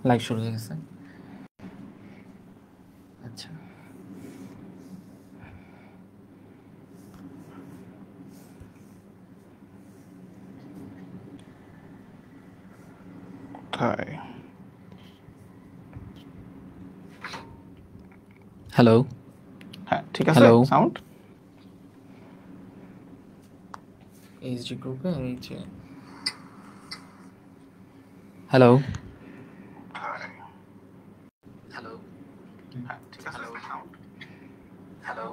Live শুরু হয়ে গেছে। আচ্ছা, হ্যালো। হ্যাঁ, ঠিক আছে। হ্যালো, সাউন্ড এইচডি গ্রুপে এই যে হ্যালো হ্যালো হ্যাঁ, ঠিক আছে। Sound hello.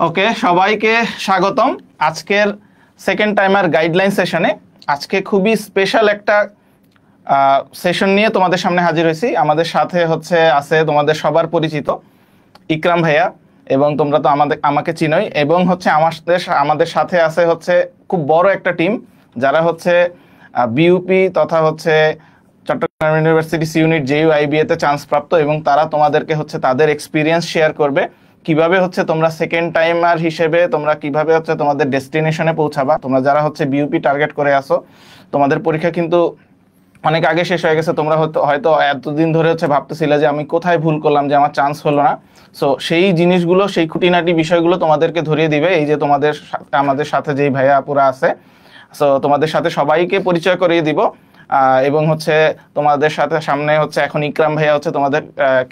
ওকে, সবাইকে স্বাগতম আজকের সেকেন্ড টাইমার গাইডলাইন সেশনে। আজকে খুবই স্পেশাল একটা সেশন নিয়ে তোমাদের সামনে হাজির হয়েছি। আমাদের সাথে আছে তোমাদের সবার পরিচিত ইকরাম ভাইয়া, এবং তোমরা তো আমাকে চিনোই। এবং আমাদের সাথে আছে খুব বড় একটা টিম, যারা বিইউপি তথা Chittagong university C unit JUIBA তে চান্স প্রাপ্ত, এবং তারা তোমাদেরকে তাদের এক্সপিরিয়েন্স শেয়ার করবে কিভাবে তোমরা সেকেন্ড টাইমার হিসেবে তোমরা কিভাবে তোমাদের ডেস্টিনেশনে পৌঁছাবা। তোমরা যারা বিইউপি টার্গেট করে আসো, তোমাদের পরীক্ষা কিন্তু অনেক আগে শেষ হয়ে গেছে। তোমরা হয়তো এতদিন ধরে ভাবতেছিলে যে আমি কোথায় ভুল করলাম যে আমার চান্স হলো না। সো সেই জিনিসগুলো, সেই খুঁটিনাটি বিষয়গুলো তোমাদেরকে ধরিয়ে দিবে এই যে আমাদের সাথে যেই ভাইয়া আপুরা আছে। সো তোমাদের সাথে সবাইকে পরিচয় করিয়ে দিব, এবং তোমাদের সাথে সামনে এখন ইকরাম ভাইয়া তোমাদের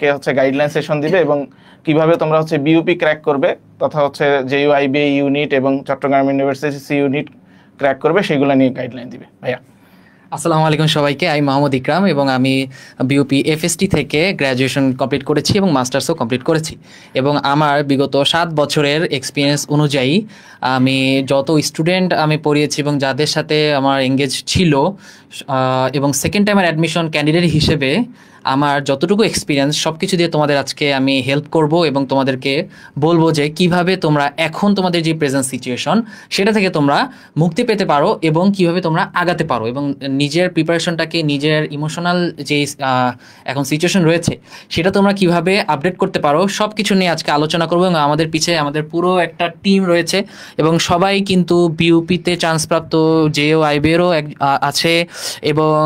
কে গাইডলাইন সেশন দিবে, এবং কিভাবে তোমরা বিইউপি ক্র্যাক করবে তথা JUIBA ইউনিট এবং Chittagong university C unit crack করবে, সেগুলো নিয়ে গাইডলাইন দিবে ভাইয়া। আসসালামু আলাইকুম সবাইকে, আমি মোহাম্মদ ইকরাম এবং আমি বিইউপি FST থেকে গ্র্যাজুয়েশন কমপ্লিট করেছি এবং মাস্টার্সও কমপ্লিট করেছি। এবং আমার বিগত 7 বছরের এক্সপিরিয়েন্স অনুযায়ী আমি যত স্টুডেন্ট আমি পড়িয়েছি এবং যাদের সাথে আমার এঙ্গেজ ছিল, এবং সেকেন্ড টাইমের অ্যাডমিশন ক্যান্ডিডেট হিসেবে আমার যতটুকু এক্সপিরিয়েন্স সব কিছু দিয়ে তোমাদের আজকে আমি হেল্প করব এবং তোমাদেরকে বলবো যে কিভাবে তোমরা এখন তোমাদের যে প্রেজেন্ট সিচুয়েশন সেটা থেকে তোমরা মুক্তি পেতে পারো এবং কিভাবে তোমরা আগাতে পারো, এবং নিজের প্রিপারেশনটাকে, নিজের ইমোশনাল যে এখন সিচুয়েশন রয়েছে সেটা তোমরা কিভাবে আপডেট করতে পারো, সব কিছু নিয়ে আজকে আলোচনা করবো। এবং আমাদের পিছিয়ে আমাদের পুরো একটা টিম রয়েছে এবং সবাই কিন্তু বিইউপিতে চান্সপ্রাপ্ত, JUIBA-রও আছে এবং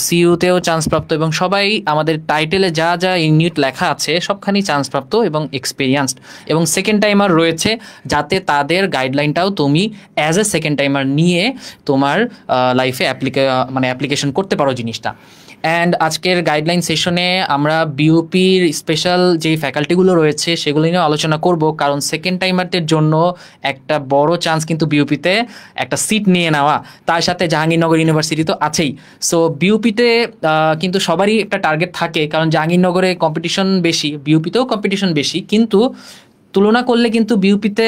CU-তেও চান্সপ্রাপ্ত, এবং সবাই আমাদের টাইটেলে যা যা ইউনিট লেখা আছে সবখানি চান্সপ্রাপ্ত এবং এক্সপিরিয়েন্সড, এবং সেকেন্ড টাইমার রয়েছে, যাতে তাদের গাইডলাইনটাও তুমি অ্যাজ এ সেকেন্ড টাইমার নিয়ে তোমার লাইফে অ্যাপ্লিকেশন করতে পারো জিনিসটা। অ্যান্ড আজকের গাইডলাইন সেশনে আমরা বিইউপির স্পেশাল যেই ফ্যাকাল্টিগুলো রয়েছে সেগুলো নিয়ে আলোচনা করব, কারণ সেকেন্ড টাইমারদের জন্য একটা বড় চান্স কিন্তু বিইউপিতে একটা সিট নিয়ে নেওয়া, তার সাথে জাহাঙ্গীরনগর ইউনিভার্সিটি তো আছেই। সো বিইউপিতে কিন্তু সবারই একটা টার্গেট থাকে, কারণ জাহাঙ্গীরনগরে কম্পিটিশন বেশি, বিইউপিতেও কম্পিটিশন বেশি, কিন্তু তুলনা করলে কিন্তু বিইউপিতে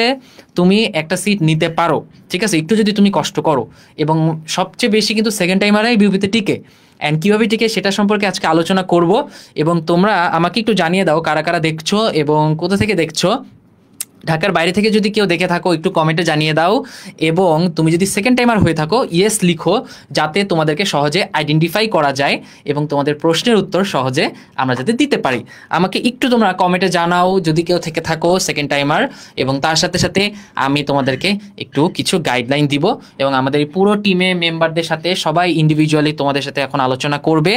তুমি একটা সিট নিতে পারো, ঠিক আছে, একটু যদি তুমি কষ্ট করো। এবং সবচেয়ে বেশি কিন্তু সেকেন্ড টাইমারাই বিইউপিতে টিকে। অ্যান্ড কীভাবে টিকে সেটা সম্পর্কে আজকে আলোচনা করব। এবং তোমরা আমাকে একটু জানিয়ে দাও কারা কারা দেখছো এবং কোথা থেকে দেখছো। ঢাকার বাইরে থেকে যদি কেউ দেখে থাকো একটু কমেন্টে জানিয়ে দাও, এবং তুমি যদি সেকেন্ড টাইমার হয়ে থাকো ইয়েস লিখো, যাতে তোমাদেরকে সহজে আইডেন্টিফাই করা যায় এবং তোমাদের প্রশ্নের উত্তর সহজে আমরা যাতে দিতে পারি। আমাকে একটু তোমরা কমেন্টে জানাও যদি কেউ থেকে থাকো সেকেন্ড টাইমার, এবং তার সাথে সাথে আমি তোমাদেরকে একটু কিছু গাইডলাইন দিব, এবং আমাদের এই পুরো টিমে মেম্বারদের সাথে সবাই ইন্ডিভিজুয়ালি তোমাদের সাথে এখন আলোচনা করবে।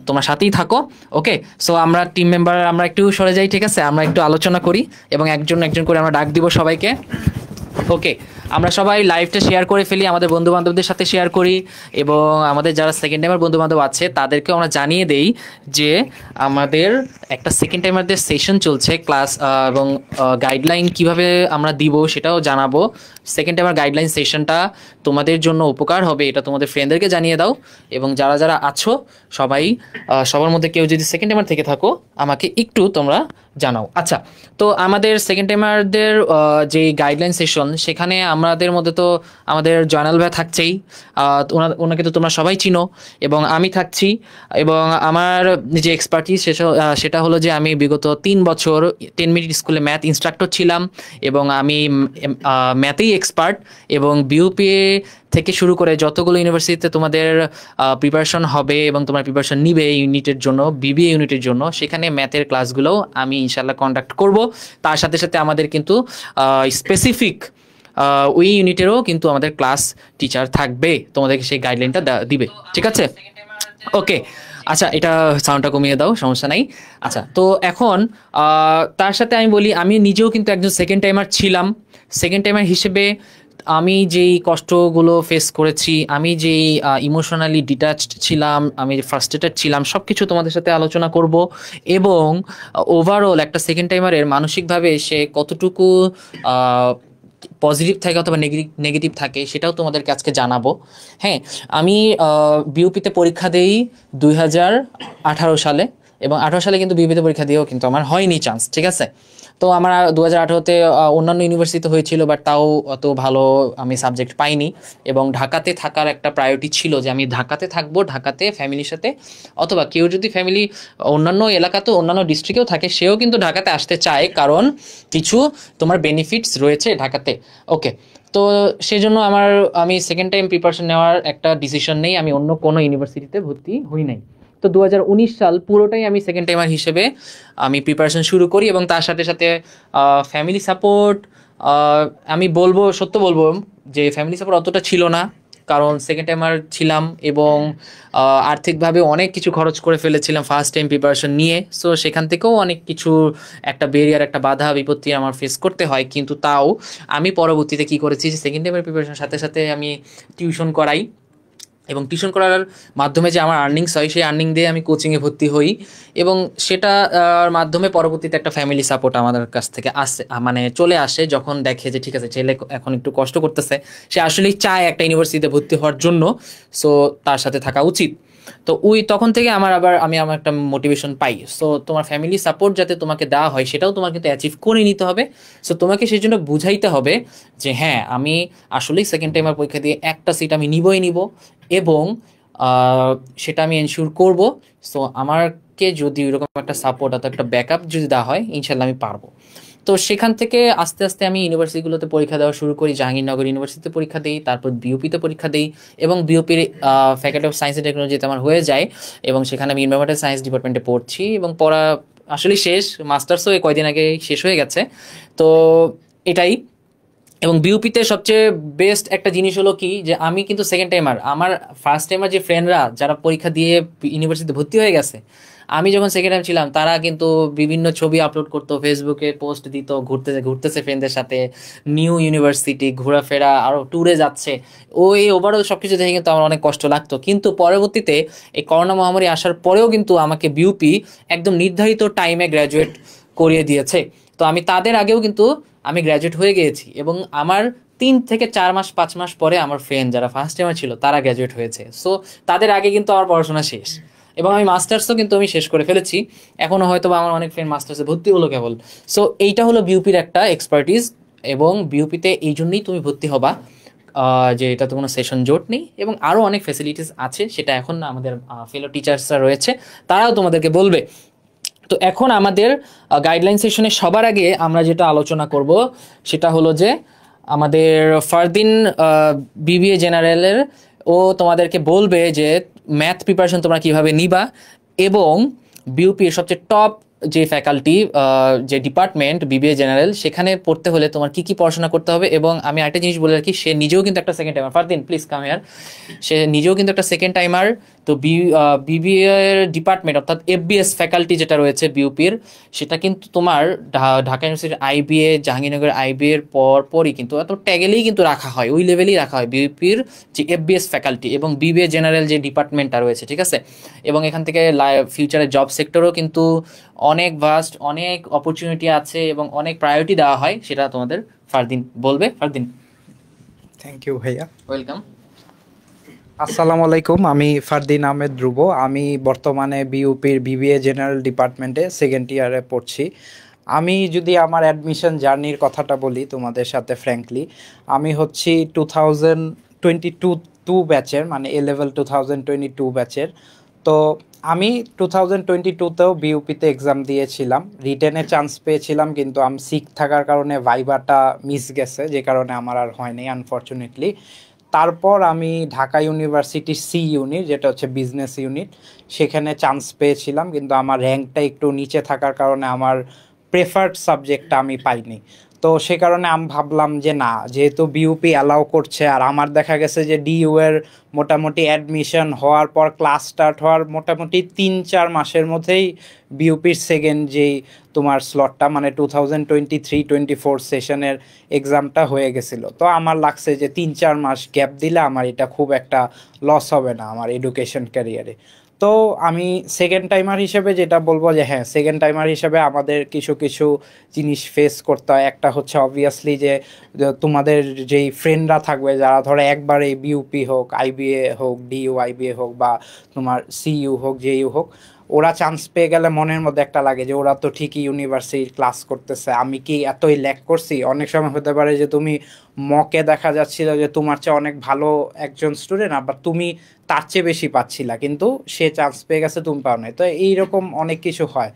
তোমার সাথেই থাকো, ওকে। সো আমরা টিম মেম্বার আমরা একটু সরে যাই, ঠিক আছে, আমরা একটু আলোচনা করি এবং একজন করে আমরা ডাক দিব সবাইকে। ওকে, আমরা সবাই লাইভটা শেয়ার করে ফেলি, আমাদের বন্ধু বান্ধবদের সাথে শেয়ার করি, এবং আমাদের যারা সেকেন্ড টাইমার বন্ধু বান্ধব আছে তাদেরকেও আমরা জানিয়ে দেই যে আমাদের একটা সেকেন্ড টাইমারদের সেশন চলছে ক্লাস, এবং গাইডলাইন কিভাবে আমরা দিব সেটাও জানাবো। সেকেন্ড টাইমার গাইডলাইন সেশনটা তোমাদের জন্য উপকার হবে, এটা তোমাদের ফ্রেন্ডদেরকে জানিয়ে দাও। এবং যারা যারা আছো সবাই, সবার মধ্যে কেউ যদি সেকেন্ড টাইমার থেকে থাকো আমাকে একটু তোমরা জানাও। আচ্ছা, তো আমাদের সেকেন্ড টাইমারদের যে গাইডলাইন সেশন, সেখানে আমাদের মধ্যে তো আমাদের জয়নাল ভাই থাকছেই, ওনাকে তো তোমরা সবাই চিনো, এবং আমি থাকছি। এবং আমার যে এক্সপার্টিস সেটা হলো যে আমি বিগত 3 বছর 10 মিনিট স্কুলে ম্যাথ ইনস্ট্রাক্টর ছিলাম, এবং আমি ম্যাথেই এক্সপার্ট। এবং বিইউপি থেকে শুরু করে যতগুলো ইউনিভার্সিটিতে তোমাদের প্রিপারেশন হবে এবং তোমার প্রিপারেশন নিবে ইউনিটের জন্য, BBA ইউনিটের জন্য, সেখানে ম্যাথের ক্লাসগুলোও আমি ইনশাল্লাহ কন্ডাক্ট করব। তার সাথে সাথে আমাদের কিন্তু স্পেসিফিক ওই ইউনিটেরও কিন্তু আমাদের ক্লাস টিচার থাকবে, তোমাদেরকে সেই গাইডলাইনটা দিবে, ঠিক আছে? ওকে, আচ্ছা এটা সাউন্ডটা কমিয়ে দাও, সমস্যা নাই। আচ্ছা, তো এখন তার সাথে আমি বলি, আমি নিজেও কিন্তু একজন সেকেন্ড টাইমার ছিলাম। সেকেন্ড টাইমার হিসেবে আমি যেই কষ্টগুলো ফেস করেছি, আমি যেই ইমোশনালি ডিট্যাচড ছিলাম, আমি ফ্রাস্ট্রেটেড ছিলাম, সব কিছু তোমাদের সাথে আলোচনা করব। এবং ওভারঅল একটা সেকেন্ড টাইমারের মানসিকভাবে সে কতটুকু পজিটিভ থাকে অথবা নেগেটিভ থাকে সেটাও তোমাদেরকে আজকে জানাবো। হ্যাঁ, আমি বিউপিতে পরীক্ষা দেই 2018 সালে, এবং 18 সালে কিন্তু বিউপিতে পরীক্ষা দিয়েও কিন্তু আমার হয়নি চান্স, ঠিক আছে? তো আমার 2018-তে অন্যান্য ইউনিভার্সিটিতে হয়েছিল, বাট তাও অত ভালো আমি সাবজেক্ট পাইনি। এবং ঢাকাতে থাকার একটা প্রায়োরিটি ছিল যে আমি ঢাকাতে থাকবো, ঢাকাতে ফ্যামিলির সাথে, অথবা কেউ যদি ফ্যামিলি অন্যান্য এলাকাতেও অন্যান্য ডিস্ট্রিক্টেও থাকে সেও কিন্তু ঢাকাতে আসতে চায়, কারণ কিছু তোমার বেনিফিটস রয়েছে ঢাকাতে। ওকে, তো সেই জন্য আমি সেকেন্ড টাইম প্রিপারেশন নেওয়ার একটা ডিসিশন নেই, আমি অন্য কোনো ইউনিভার্সিটিতে ভর্তি হই নাই। তো 2019 সাল পুরোটাই আমি সেকেন্ড টাইমার হিসেবে আমি প্রিপারেশন শুরু করি, এবং তার সাথে সাথে ফ্যামিলি সাপোর্ট, আমি বলবো, সত্য বলবো যে ফ্যামিলি সাপোর্ট অতটা ছিল না, কারণ সেকেন্ড টাইমার ছিলাম এবং আর্থিকভাবে অনেক কিছু খরচ করে ফেলেছিলাম ফার্স্ট টাইম প্রিপারেশন নিয়ে। সো সেখান থেকেও অনেক কিছু একটা ব্যারিয়ার, একটা বাধা বিপত্তি আমার ফেস করতে হয়, কিন্তু তাও আমি পরবর্তীতে কি করেছি, সেকেন্ড টাইমের প্রিপারেশনের সাথে সাথে আমি টিউশন করাই, এবং টিউশন করার মাধ্যমে যে আমার আর্নিংস হয় সেই আর্নিং দিয়ে আমি কোচিংয়ে ভর্তি হই, এবং সেটা মাধ্যমে পরবর্তীতে একটা ফ্যামিলি সাপোর্ট আমাদের কাছ থেকে আসে, মানে চলে আসে, যখন দেখে যে ঠিক আছে ছেলে এখন একটু কষ্ট করতেছে, সে আসলেই চায় একটা ইউনিভার্সিটিতে ভর্তি হওয়ার জন্য, সো তার সাথে থাকা উচিত। তো তখন থেকে আমি আমার একটা মোটিভেশন পাই। সো তোমার ফ্যামিলি সাপোর্ট যাতে তোমাকে দেওয়া হয় সেটাও তোমার কিন্তু অ্যাচিভ করে নিতে হবে। সো তোমাকে সেই জন্য বুঝাইতে হবে যে হ্যাঁ, আমি আসলেই সেকেন্ড টাইমার পরীক্ষা দিয়ে একটা সিট আমি নিবই নিব, এবং সেটা আমি এনশিওর করব। সো আমাকে যদি এরকম একটা সাপোর্ট অথবা একটা ব্যাকআপ যদি দেওয়া হয়, ইনশাল্লাহ আমি পারবো। তো সেখান থেকে আস্তে আস্তে আমি ইউনিভার্সিটিগুলোতে পরীক্ষা দেওয়া শুরু করি। জাহাঙ্গীরনগর ইউনিভার্সিটিতে পরীক্ষা দিই, তারপর বিউপিতে পরীক্ষা দিই, এবং বিউপির ফ্যাকাল্টি অফ সায়েন্স অ্যান্ড টেকনোলজিতে আমার হয়ে যায়, এবং সেখানে আমি এনভায়রনমেন্টাল সায়েন্স ডিপার্টমেন্টে পড়ছি, এবং পড়া আসলে শেষ, মাস্টার্সও কয়েকদিন আগে শেষ হয়ে গেছে। তো এটাই। এবং বিউপিতে সবচেয়ে বেস্ট একটা জিনিস হলো কি, যে আমি কিন্তু সেকেন্ড টাইমার, আমার ফার্স্ট টাইমার যে ফ্রেন্ডরা যারা পরীক্ষা দিয়ে ইউনিভার্সিটিতে ভর্তি হয়ে গেছে, আমি যখন সেকেন্ড টাইম ছিলাম তারা কিন্তু বিভিন্ন ছবি আপলোড করতো, ফেসবুকে পোস্ট দিত, ঘুরতেছে ফ্রেন্ডদের সাথে, নিউ ইউনিভার্সিটি ঘোরাফেরা, আরও ট্যুরে যাচ্ছে। এই ওভারঅল সব কিছু দেখে কিন্তু আমার অনেক কষ্ট লাগতো, কিন্তু পরবর্তীতে এই করোনা মহামারী আসার পরেও কিন্তু আমাকে বিউপি একদম নির্ধারিত টাইমে গ্র্যাজুয়েট করিয়ে দিয়েছে। তো আমি তাদের আগেও কিন্তু আমি গ্র্যাজুয়েট হয়ে গিয়েছি, এবং আমার 3 থেকে 4 মাস 5 মাস পরে আমার ফ্রেন্ড যারা ফার্স্ট টাইমার ছিল তারা গ্র্যাজুয়েট হয়েছে। সো তাদের আগে কিন্তু আমার পড়াশোনা শেষ, এবং আমি মাস্টার্সও কিন্তু আমি শেষ করে ফেলেছি। এখনও হয়তো বা আমার অনেক ফ্রেন্ড মাস্টার্সে ভর্তি হলো কেবল। সো এইটা হলো বিউপির একটা এক্সপার্টিস, এবং বিউপিতে এই জন্যই তুমি ভর্তি হবা যে এটাতে কোনো সেশন জোট নেই, এবং আরও অনেক ফ্যাসিলিটিস আছে, সেটা এখন আমাদের ফেলো টিচার্সরা রয়েছে, তারাও তোমাদেরকে বলবে। তো এখন আমাদের গাইডলাইন সেশনে সবার আগে আমরা যেটা আলোচনা করব সেটা হলো যে আমাদের ফারদিন বিবিএ জেনারেলের, ও তোমাদেরকে বলবে যে ম্যাথ প্রিপারেশন তোমরা কিভাবে নিবা, এবং বিউপির সবচেয়ে টপ যে ফ্যাকাল্টি, যে ডিপার্টমেন্ট বিবিএ জেনারেল, সেখানে পড়তে হলে তোমার কি কি পড়াশোনা করতে হবে। এবং আমি একটা জিনিস বলে রাখি, সে নিজেও কিন্তু একটা second timer, Fardin please come here, সে নিজেও কিন্তু একটা সেকেন্ড টাইমার। তো বিবিএ ডিপার্টমেন্ট অর্থাৎ এফবিএস ফ্যাকাল্টি যেটা রয়েছে বিউপির, সেটা কিন্তু তোমার ঢাকা ইউনিভার্সিটির আইবিএ, জাহাঙ্গীরনগর আইবিএ এর পরই কিন্তু এত ট্যাগেলেই কিন্তু রাখা হয়, ওই লেভেলেই রাখা হয় বিউপির যে এফবিএস ফ্যাকাল্টি এবং বিবিএ জেনারেল যে ডিপার্টমেন্টটা রয়েছে, ঠিক আছে? এবং এখান থেকে ফিউচারে জব সেক্টরও কিন্তু অনেক ভাস্ট, অনেক অপরচুনিটি আছে, এবং অনেক প্রায়োরিটি দেওয়া হয়, সেটা তোমাদের ফারদিন বলবে। ফারদিন। থ্যাংক ইউ ভাইয়া। ওয়েলকাম। আসসালামু আলাইকুম, আমি ফারদিন আহমেদ ধ্রুব। আমি বর্তমানে বিউপির বিবিএ জেনারেল ডিপার্টমেন্টে সেকেন্ড ইয়ারে পড়ছি। আমি যদি আমার অ্যাডমিশন জার্নির কথাটা বলি তোমাদের সাথে ফ্র্যাঙ্কলি, আমি হচ্ছি 2022 ব্যাচের, মানে এ লেভেল 2022 ব্যাচের। তো আমি 2022তেও বিউপিতে এক্সাম দিয়েছিলাম, রিটেনে চান্স পেয়েছিলাম, কিন্তু আমি সিক থাকার কারণে ভাইভাটা মিস গেছে, যে কারণে আমার আর হয়নি আনফর্চুনেটলি। তারপর আমি ঢাকা ইউনিভার্সিটির সি ইউনিট, যেটা হচ্ছে বিজনেস ইউনিট, সেখানে চান্স পেয়েছিলাম, কিন্তু আমার র্যাঙ্কটা একটু নিচে থাকার কারণে আমার প্রেফার্ড সাবজেক্টটা আমি পাইনি। তো সে কারণে আমি ভাবলাম যে না, যেহেতু বিউপি অ্যালাউ করছে, আর আমার দেখা গেছে যে ডিইউ এর মোটামুটি অ্যাডমিশন হওয়ার পর ক্লাস স্টার্ট হওয়ার মোটামুটি 3-4 মাসের মধ্যেই বিউপির সেকেন্ড যেই তোমার স্লটটা মানে 2023-24 সেশনের এক্সামটা হয়ে গেছিলো। তো আমার লাগছে যে 3-4 মাস গ্যাপ দিলে আমার এটা খুব একটা লস হবে না আমার এডুকেশন ক্যারিয়ারে। তো আমি সেকেন্ড টাইমার হিসেবে যেটা বলবো যে হ্যাঁ, সেকেন্ড টাইমার হিসেবে আমাদের কিছু কিছু জিনিস ফেস করতে হয়। একটা হচ্ছে অবভিয়াসলি যে তোমাদের যেই ফ্রেন্ডরা থাকবে যারা ধরো একবারে বিউপি হোক, আইবিএ হোক, ডিইউ আইবিএ হোক বা তোমার সিইউ হোক, জেইউ হোক, ওরা চান্স পেয়ে গেলে মনের মধ্যে একটা লাগে যে ওরা তো ঠিকই ইউনিভার্সিটির ক্লাস করতেছে, আমি কি এতই ল্যাক করছি। অনেক সময় হতে পারে যে তুমি মকে দেখা যাচ্ছিল যে তোমার চেয়ে অনেক ভালো একজন স্টুডেন্ট, আবার তুমি তার চেয়ে বেশি পাচ্ছিলা, কিন্তু সে চান্স পেয়ে গেছে, তুমি পাও নাই। তো এইরকম অনেক কিছু হয়।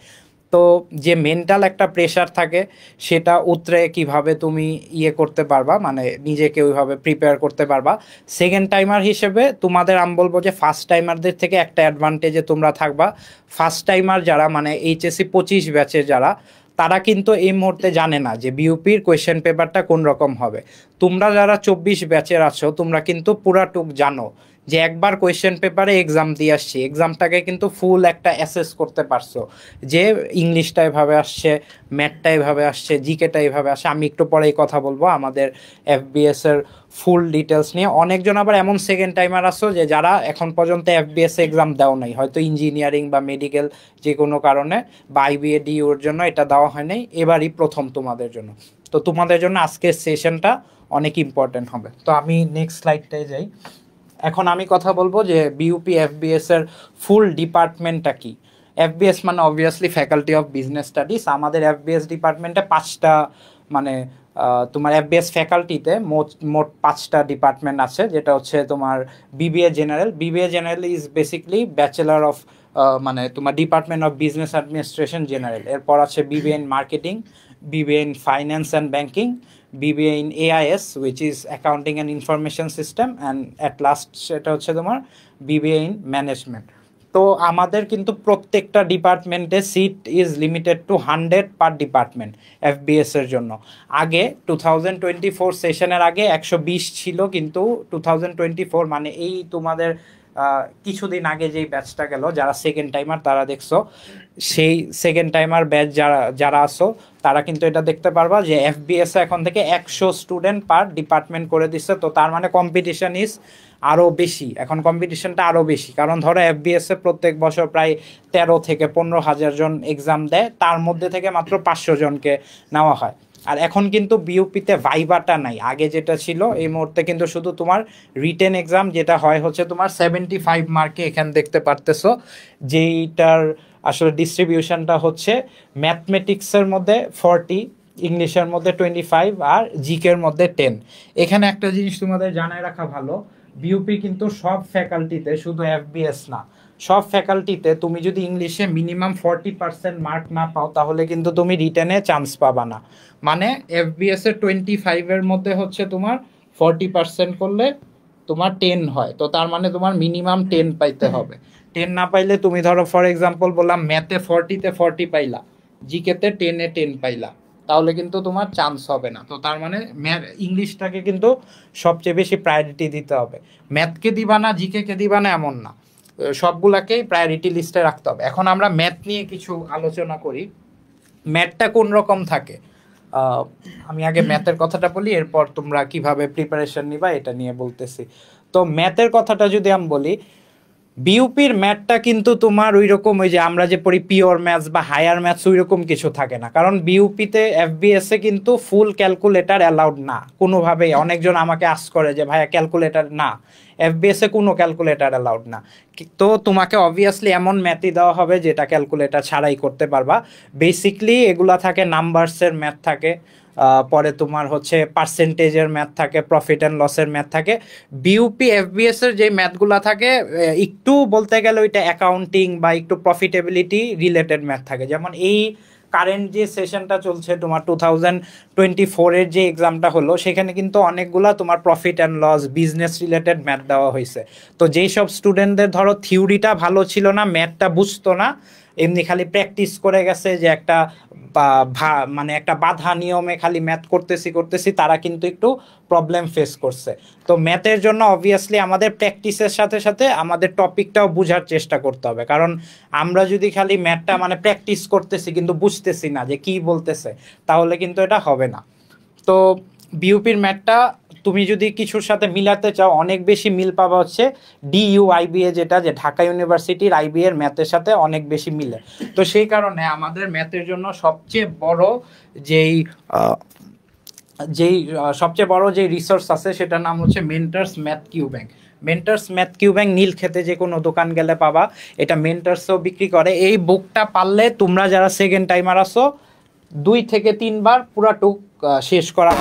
তো যে মেন্টাল একটা প্রেশার থাকে সেটা উতরে কিভাবে তুমি ইয়ে করতে পারবা, মানে নিজেকে ওইভাবে প্রিপেয়ার করতে পারবা। সেকেন্ড টাইমার হিসেবে তোমাদের আমি বলবো যে ফার্স্ট টাইমারদের থেকে একটা অ্যাডভান্টেজে তোমরা থাকবা। ফার্স্ট টাইমার যারা মানে এইচএসসি 25 ব্যাচের যারা, তারা কিন্তু এই মুহূর্তে জানে না যে বিউপির কোয়েশ্চেন পেপারটা কোন রকম হবে। তোমরা যারা 24 ব্যাচের আছো তোমরা কিন্তু পুরাটুক জানো যে একবার কোয়েশ্চেন পেপারে এক্সাম দিয়ে আসছি, এক্সামটাকে কিন্তু ফুল একটা অ্যাসেস করতে পারছো যে ইংলিশটা এভাবে আসছে, ম্যাথটা এভাবে আসছে, জিকেটা এভাবে আসছে। আমি একটু পরেই কথা বলবো আমাদের এফবিএস এর ফুল ডিটেলস নিয়ে। অনেকজন আবার এমন সেকেন্ড টাইমার আসো যে যারা এখন পর্যন্ত এফবিএস এক্সাম দেওয়া নাই, হয়তো ইঞ্জিনিয়ারিং বা মেডিকেল যে কোনো কারণে বা আইবিএ ডিইউর জন্য এটা দেওয়া হয় নাই, এবারই প্রথম তোমাদের জন্য। তো তোমাদের জন্য আজকের সেশনটা অনেক ইম্পর্টেন্ট হবে। তো আমি নেক্সট স্লাইডটায় যাই। এখন আমি কথা বলবো যে বিউপি এফবিএস এর ফুল ডিপার্টমেন্টটা কি। এফবিএস মানে obviously faculty of business studies. আমাদের এফবিএস ডিপার্টমেন্টে 5টা মানে তোমার এফবিএস ফ্যাকাল্টিতে মোট 5টা ডিপার্টমেন্ট আছে, যেটা হচ্ছে তোমার BBA general. BBA general is basically bachelor of মানে তোমার department of business administration general. এরপর আছে BBA in marketing, BBA in finance and banking, BBA in AIS which is accounting and information system, and at last সেটা হচ্ছে তোমার BBA in management. তো আমাদের কিন্তু প্রত্যেকটা ডিপার্টমেন্টে seat is limited to 100 per department FBS এর জন্য। আগে 2024 সেশনের আগে 120 ছিল, কিন্তু 2024 মানে এই তোমাদের কিছুদিন আগে যেই ব্যাচটা গেল যারা সেকেন্ড টাইমার তারা দেখছো, সেই সেকেন্ড টাইমার ব্যাচ যারা যারা আসো তারা কিন্তু এটা দেখতে পারবা যে এফবিএস এখন থেকে 100 স্টুডেন্ট পার ডিপার্টমেন্ট করে দিচ্ছে। তো তার মানে কম্পিটিশন ইজ আরও বেশি, এখন কম্পিটিশনটা আরও বেশি। কারণ ধরো এফবিএসে প্রত্যেক বছর প্রায় 13 থেকে 15,000 জন এক্সাম দেয়, তার মধ্যে থেকে মাত্র 500 জনকে নেওয়া হয়। আর এখন কিন্তু বিউপিতে ভাইভাটা নাই, আগে যেটা ছিল। এই মুহূর্তে কিন্তু শুধু তোমার রিটেন এক্সাম যেটা হয় হচ্ছে তোমার 75 মার্কে, এখানে দেখতে পারতেছো যেইটার আসলে ডিস্ট্রিবিউশনটা হচ্ছে ম্যাথমেটিক্সের মধ্যে 40, ইংলিশের মধ্যে 25 আর জিকের মধ্যে 10। এখানে একটা জিনিস তোমাদের জানায় রাখা ভালো, বিউপি কিন্তু সব ফ্যাকাল্টিতে, শুধু এফবিএস না, সব ফ্যাকাল্টিতে তুমি যদি ইংলিশে মিনিমাম 40% মার্ক না পাও তাহলে কিন্তু তুমি রিটেনে চান্স পাবা না। মানে এফবিএস এর 25-এর মধ্যে হচ্ছে তোমার 40% করলে তোমার 10 হয়, তো তার মানে তোমার মিনিমাম 10 পাইতে হবে। 10 না পাইলে তুমি ধরো ফর এক্সাম্পল বললাম ম্যাথে 40-তে 40 পাইলা, জিকেতে 10-এ 10 পাইলা, তাহলে কিন্তু তোমার চান্স হবে না। তো তার মানে ইংলিশটাকে কিন্তু সবচেয়ে বেশি প্রায়োরিটি দিতে হবে। ম্যাথকে দিবা না, জিকেকে দিবা না এমন না, সবগুলাকেই প্রায়োরিটি লিস্টে রাখতে হবে। এখন আমরা ম্যাথ নিয়ে কিছু আলোচনা করি। ম্যাথটা কোন রকম থাকে, আমি আগে ম্যাথের কথাটা বলি, এরপর তোমরা কিভাবে প্রিপারেশন নিবা এটা নিয়ে বলতেছি। তো ম্যাথের কথাটা যদি আমি বলি, বিউপির ম্যাথটা কিন্তু তোমার ওই রকম ওই যে আমরা যে পড়ি পিওর ম্যাথস বা হায়ার ম্যাথস ওই রকম কিছু থাকে না। কারণ বিউপিতে এফবিএসে কিন্তু ফুল ক্যালকুলেটার অ্যালাউড না কোনোভাবেই। অনেকজন আমাকে আস্ক করে যে ভাইয়া ক্যালকুলেটার না, এফবিএসে কোনো ক্যালকুলেটার অ্যালাউড না। তো তোমাকে অবভিয়াসলি এমন ম্যাথই দেওয়া হবে যেটা ক্যালকুলেটার ছাড়াই করতে পারবা। বেসিকলি এগুলা থাকে নাম্বারসের ম্যাথ থাকে, পরে তোমার হচ্ছে পার্সেন্টেজের ম্যাথ থাকে, প্রফিট অ্যান্ড লসের ম্যাথ থাকে। বিউপি এফবিএস এর যে ম্যাথগুলো থাকে একটু বলতে গেলে ওইটা অ্যাকাউন্টিং বা একটু প্রফিটেবিলিটি রিলেটেড ম্যাথ থাকে। যেমন এই কারেন্ট যে সেশনটা চলছে তোমার 2024-এর যে এক্সামটা হলো, সেখানে কিন্তু অনেকগুলা তোমার profit and loss business related math দেওয়া হয়েছে। তো যেই সব স্টুডেন্টদের ধরো থিওরিটা ভালো ছিল না, ম্যাথটা বুঝতো না, এমনি খালি প্র্যাকটিস করে গেছে যে একটা মানে একটা বাধা নিয়মে খালি ম্যাথ করতেছি তারা কিন্তু একটু প্রবলেম ফেস করছে। তো ম্যাথের জন্য অবভিয়াসলি আমাদের প্র্যাকটিসের সাথে সাথে আমাদের টপিকটাও বোঝার চেষ্টা করতে হবে, কারণ আমরা যদি খালি ম্যাথটা মানে প্র্যাকটিস করতেছি কিন্তু বুঝতেছি না যে কি বলতেছে, তাহলে কিন্তু এটা হবে না। তো বিউপির ম্যাথটা তুমি যদি কিছুর সাথে মিলাতে চাও, অনেক বেশি মিল পাবা হচ্ছে ডিইউআইবিএ, যেটা যে ঢাকা ইউনিভার্সিটির আইবি এর ম্যাথের সাথে অনেক বেশি মিলে। তো সেই কারণে আমাদের ম্যাথের জন্য সবচেয়ে বড় যেই যে রিসোর্স আছে সেটার নাম হচ্ছে mentors math Q bank. Mentors math Q bank নীল খেতে যে কোনো দোকান গেলে পাবা, এটা মেন্টার্সও বিক্রি করে। এই বুকটা পারলে তোমরা যারা সেকেন্ড টাইমার আসো 2 থেকে 3 বার পুরা টুক শেষ করা।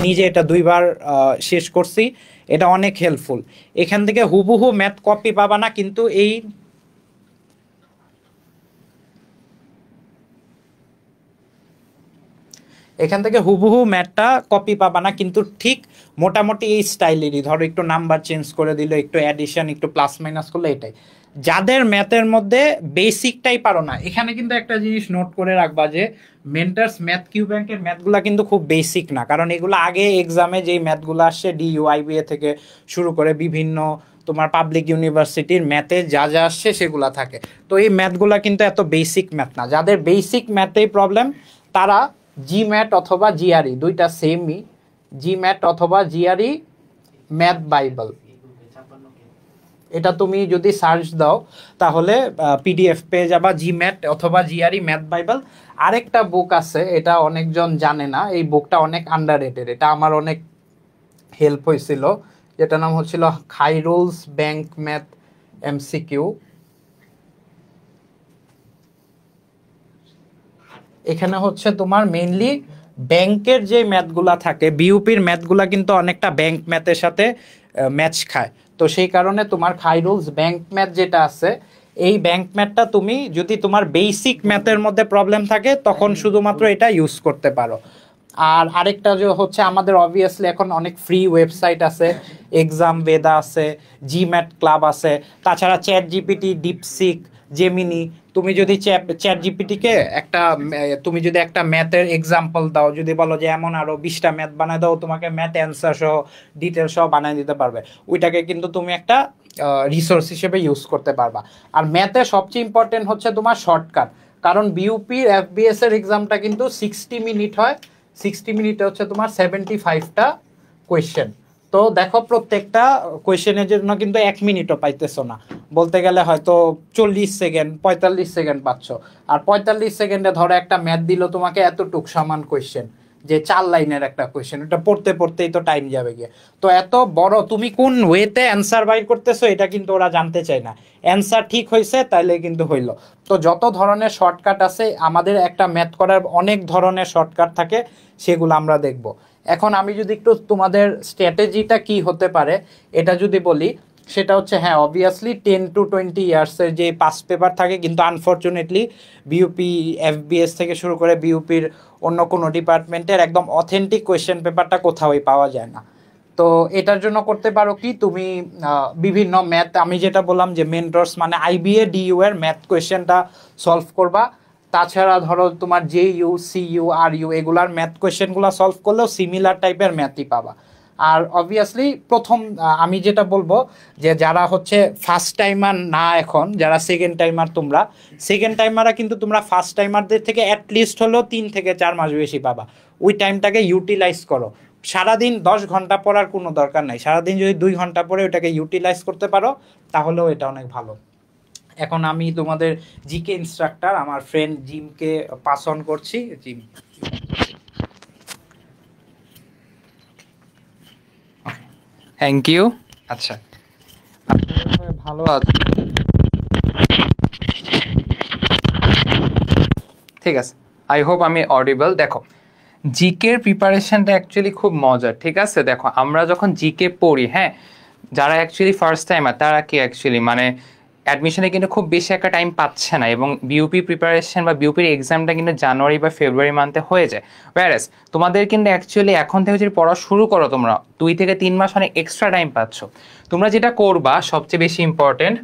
নিজে এটা 2 বার শেষ করছি, এটা অনেক হেল্পফুল। এখান থেকে হুবহু ম্যাথ কপি পাবা না, কিন্তু এখান থেকে হুবহু ম্যাথটা কপি পাবা না, কিন্তু ঠিক মোটামুটি এই স্টাইলেরই, ধরো একটু নাম্বার চেঞ্জ করে দিল, একটু অ্যাডিশন, একটু প্লাস মাইনাস করলে, এটাই। যাদের ম্যাথের মধ্যে বেসিকটাই পারো না, এখানে কিন্তু একটা জিনিস নোট করে রাখবা যে মেন্টার্স ম্যাথ কিউ ব্যাংকের ম্যাথগুলো কিন্তু খুব বেসিক না, কারণ এগুলো আগে এক্সামে যেই ম্যাথগুলো আসছে ডিইউআইবিএ থেকে শুরু করে বিভিন্ন তোমার পাবলিক ইউনিভার্সিটির ম্যাথে যা যা আসছে সেগুলো থাকে। তো এই ম্যাথগুলো কিন্তু এত বেসিক ম্যাথ না। যাদের বেসিক ম্যাথেই প্রবলেম তারা জিম্যাট অথবা জিআরই, দুইটা সেমই, জিম্যাট অথবা জিআরই ম্যাথ বাইবেল, এটা তুমি যদি সার্চ দাও তাহলে পিডিএফ পেয়ে যাবা, জিম্যাট অথবা জিআরই ম্যাথ বাইবেল। আরেকটা বুক আছে, এটা অনেকজন জানে না, এই বুকটা অনেক আন্ডাররেটেড, এটা আমার অনেক হেল্প হয়েছিল, যেটা নাম হচ্ছিল খাইরুলস ব্যাংক ম্যাথ এমসিকিউ। এখানে হচ্ছে তোমার মেইনলি ব্যাংকের যে ম্যাথগুলা থাকে, বিউপির ম্যাথগুলা কিন্তু অনেকটা ব্যাংক ম্যাথের সাথে ম্যাচ খায়। তো সেই কারণে তোমার খাইরুলস ব্যাংক ম্যাথ যেটা আছে, এই ব্যাংক ম্যাথটা তুমি যদি তোমার বেসিক ম্যাথের মধ্যে প্রবলেম থাকে তখন শুধুমাত্র এটা ইউজ করতে পারো। আর আরেকটা যে হচ্ছে আমাদের অবভিয়াসলি এখন অনেক ফ্রি ওয়েবসাইট আছে, এক্সাম বেদা আছে, জিম্যাট ক্লাব আছে, তাছাড়া চ্যাট জিপিটি, ডিপসিক, জেমিনি। তুমি যদি চ্যাট জিপিটিকে তুমি যদি একটা ম্যাথের এক্সাম্পল দাও, যদি বলো যে এমন আরো 20টা ম্যাথ বানায় দাও, তোমাকে ম্যাথ অ্যান্সার সহ ডিটেল সহ বানিয়ে দিতে পারবে। ওইটাকে কিন্তু তুমি একটা রিসোর্স হিসেবে ইউজ করতে পারবা। আর ম্যাথে সবচেয়ে ইম্পর্টেন্ট হচ্ছে তোমার শর্টকাট, কারণ বিউপির এফবিএস এর এক্সামটা কিন্তু 60 মিনিট হয়, 60 মিনিটে হচ্ছে তোমার 75টা কোয়েশ্চেন। তো দেখো প্রত্যেকটা কোয়েশ্চেনের জন্য কিন্তু 1 মিনিটও পাইতেছো না, বলতে গেলে হয়তো 40 সেকেন্ড 45 সেকেন্ড পাচ্ছ। আর 45 সেকেন্ডে ধরো একটা ম্যাথ দিল তোমাকে এতটুক সমান কোয়েশ্চেন, যে 4 লাইনের একটা কোয়েশ্চেন, এটা পড়তে পড়তেই তো টাইম যাবে গিয়ে। তো এত বড় তুমি কোন ওয়েতে অ্যান্সার বাইর করতেছো এটা কিন্তু ওরা জানতে চায় না, অ্যান্সার ঠিক হয়েছে তাইলে কিন্তু হইলো। তো যত ধরনের শর্টকাট আছে, আমাদের একটা ম্যাথ করার অনেক ধরনের শর্টকাট থাকে, সেগুলো আমরা দেখব। এখন আমি যদি একটু তোমাদের স্ট্র্যাটেজিটা কি হতে পারে এটা যদি বলি, সেটা হচ্ছে হ্যাঁ অবভিয়াসলি 10 to 20 ইয়ার্সের যে পাস পেপার থাকে, কিন্তু আনফর্চুনেটলি বিউপি এফবিএস থেকে শুরু করে বিউপির অন্য কোনো ডিপার্টমেন্টের একদম অথেন্টিক কোয়েশ্চেন পেপারটা কোথাওই পাওয়া যায় না। তো এটার জন্য করতে পারো কি, তুমি বিভিন্ন ম্যাথ, আমি যেটা বললাম যে মেন্টরস মানে আইবিএ ডিইউ এর ম্যাথ কোয়েশ্চেনটা সলভ করবা। তাছাড়া ধরো তোমার জেইউ, সিইউ, আরইউ এগুলার ম্যাথ কোয়েশ্চেনগুলো সলভ করলেও সিমিলার টাইপের ম্যাথই পাবা। আর অবভিয়াসলি প্রথম আমি যেটা বলবো যে যারা হচ্ছে ফার্স্ট টাইমার না, এখন যারা সেকেন্ড টাইমার, তোমরা সেকেন্ড টাইমাররা কিন্তু তোমরা ফার্স্ট টাইমারদের থেকে অ্যাটলিস্ট হলেও 3 থেকে 4 মাস বেশি পাবা। ওই টাইমটাকে ইউটিলাইজ করো। সারাদিন 10 ঘন্টা পড়ার কোনো দরকার নাই, সারাদিন যদি 2 ঘন্টা পড়ে ওটাকে ইউটিলাইজ করতে পারো তাহলেও এটা অনেক ভালো। এখন আমি তোমাদের জিকে ইনস্ট্রাক্টর আমার ফ্রেন্ড জিমকে পাস অন করছি। Jim, thank you. আচ্ছা, ভালো আছে, ঠিক আছে, আই হোপ আমি অডিবল। দেখো জিকের প্রিপারেশনটা অ্যাকচুয়ালি খুব মজার, ঠিক আছে। দেখো আমরা যখন জিকে পড়ি, হ্যাঁ, যারা অ্যাকচুয়ালি ফার্স্ট টাইমার তারা কি অ্যাকচুয়ালি মানে অ্যাডমিশনে কিন্তু খুব বেশি একটা টাইম পাচ্ছে না, এবং বিউপি প্রিপারেশন বা বিউপির এক্সামটা কিন্তু জানুয়ারি বা ফেব্রুয়ারি মান্থে হয়ে যায়। ওয়্যারেস তোমাদের কিন্তু অ্যাকচুয়ালি এখন থেকে যদি পড়া শুরু করো, তোমরা 2 থেকে 3 মাস অনেক এক্সট্রা টাইম পাচ্ছ। তোমরা যেটা করবা সবচেয়ে বেশি ইম্পর্টেন্ট,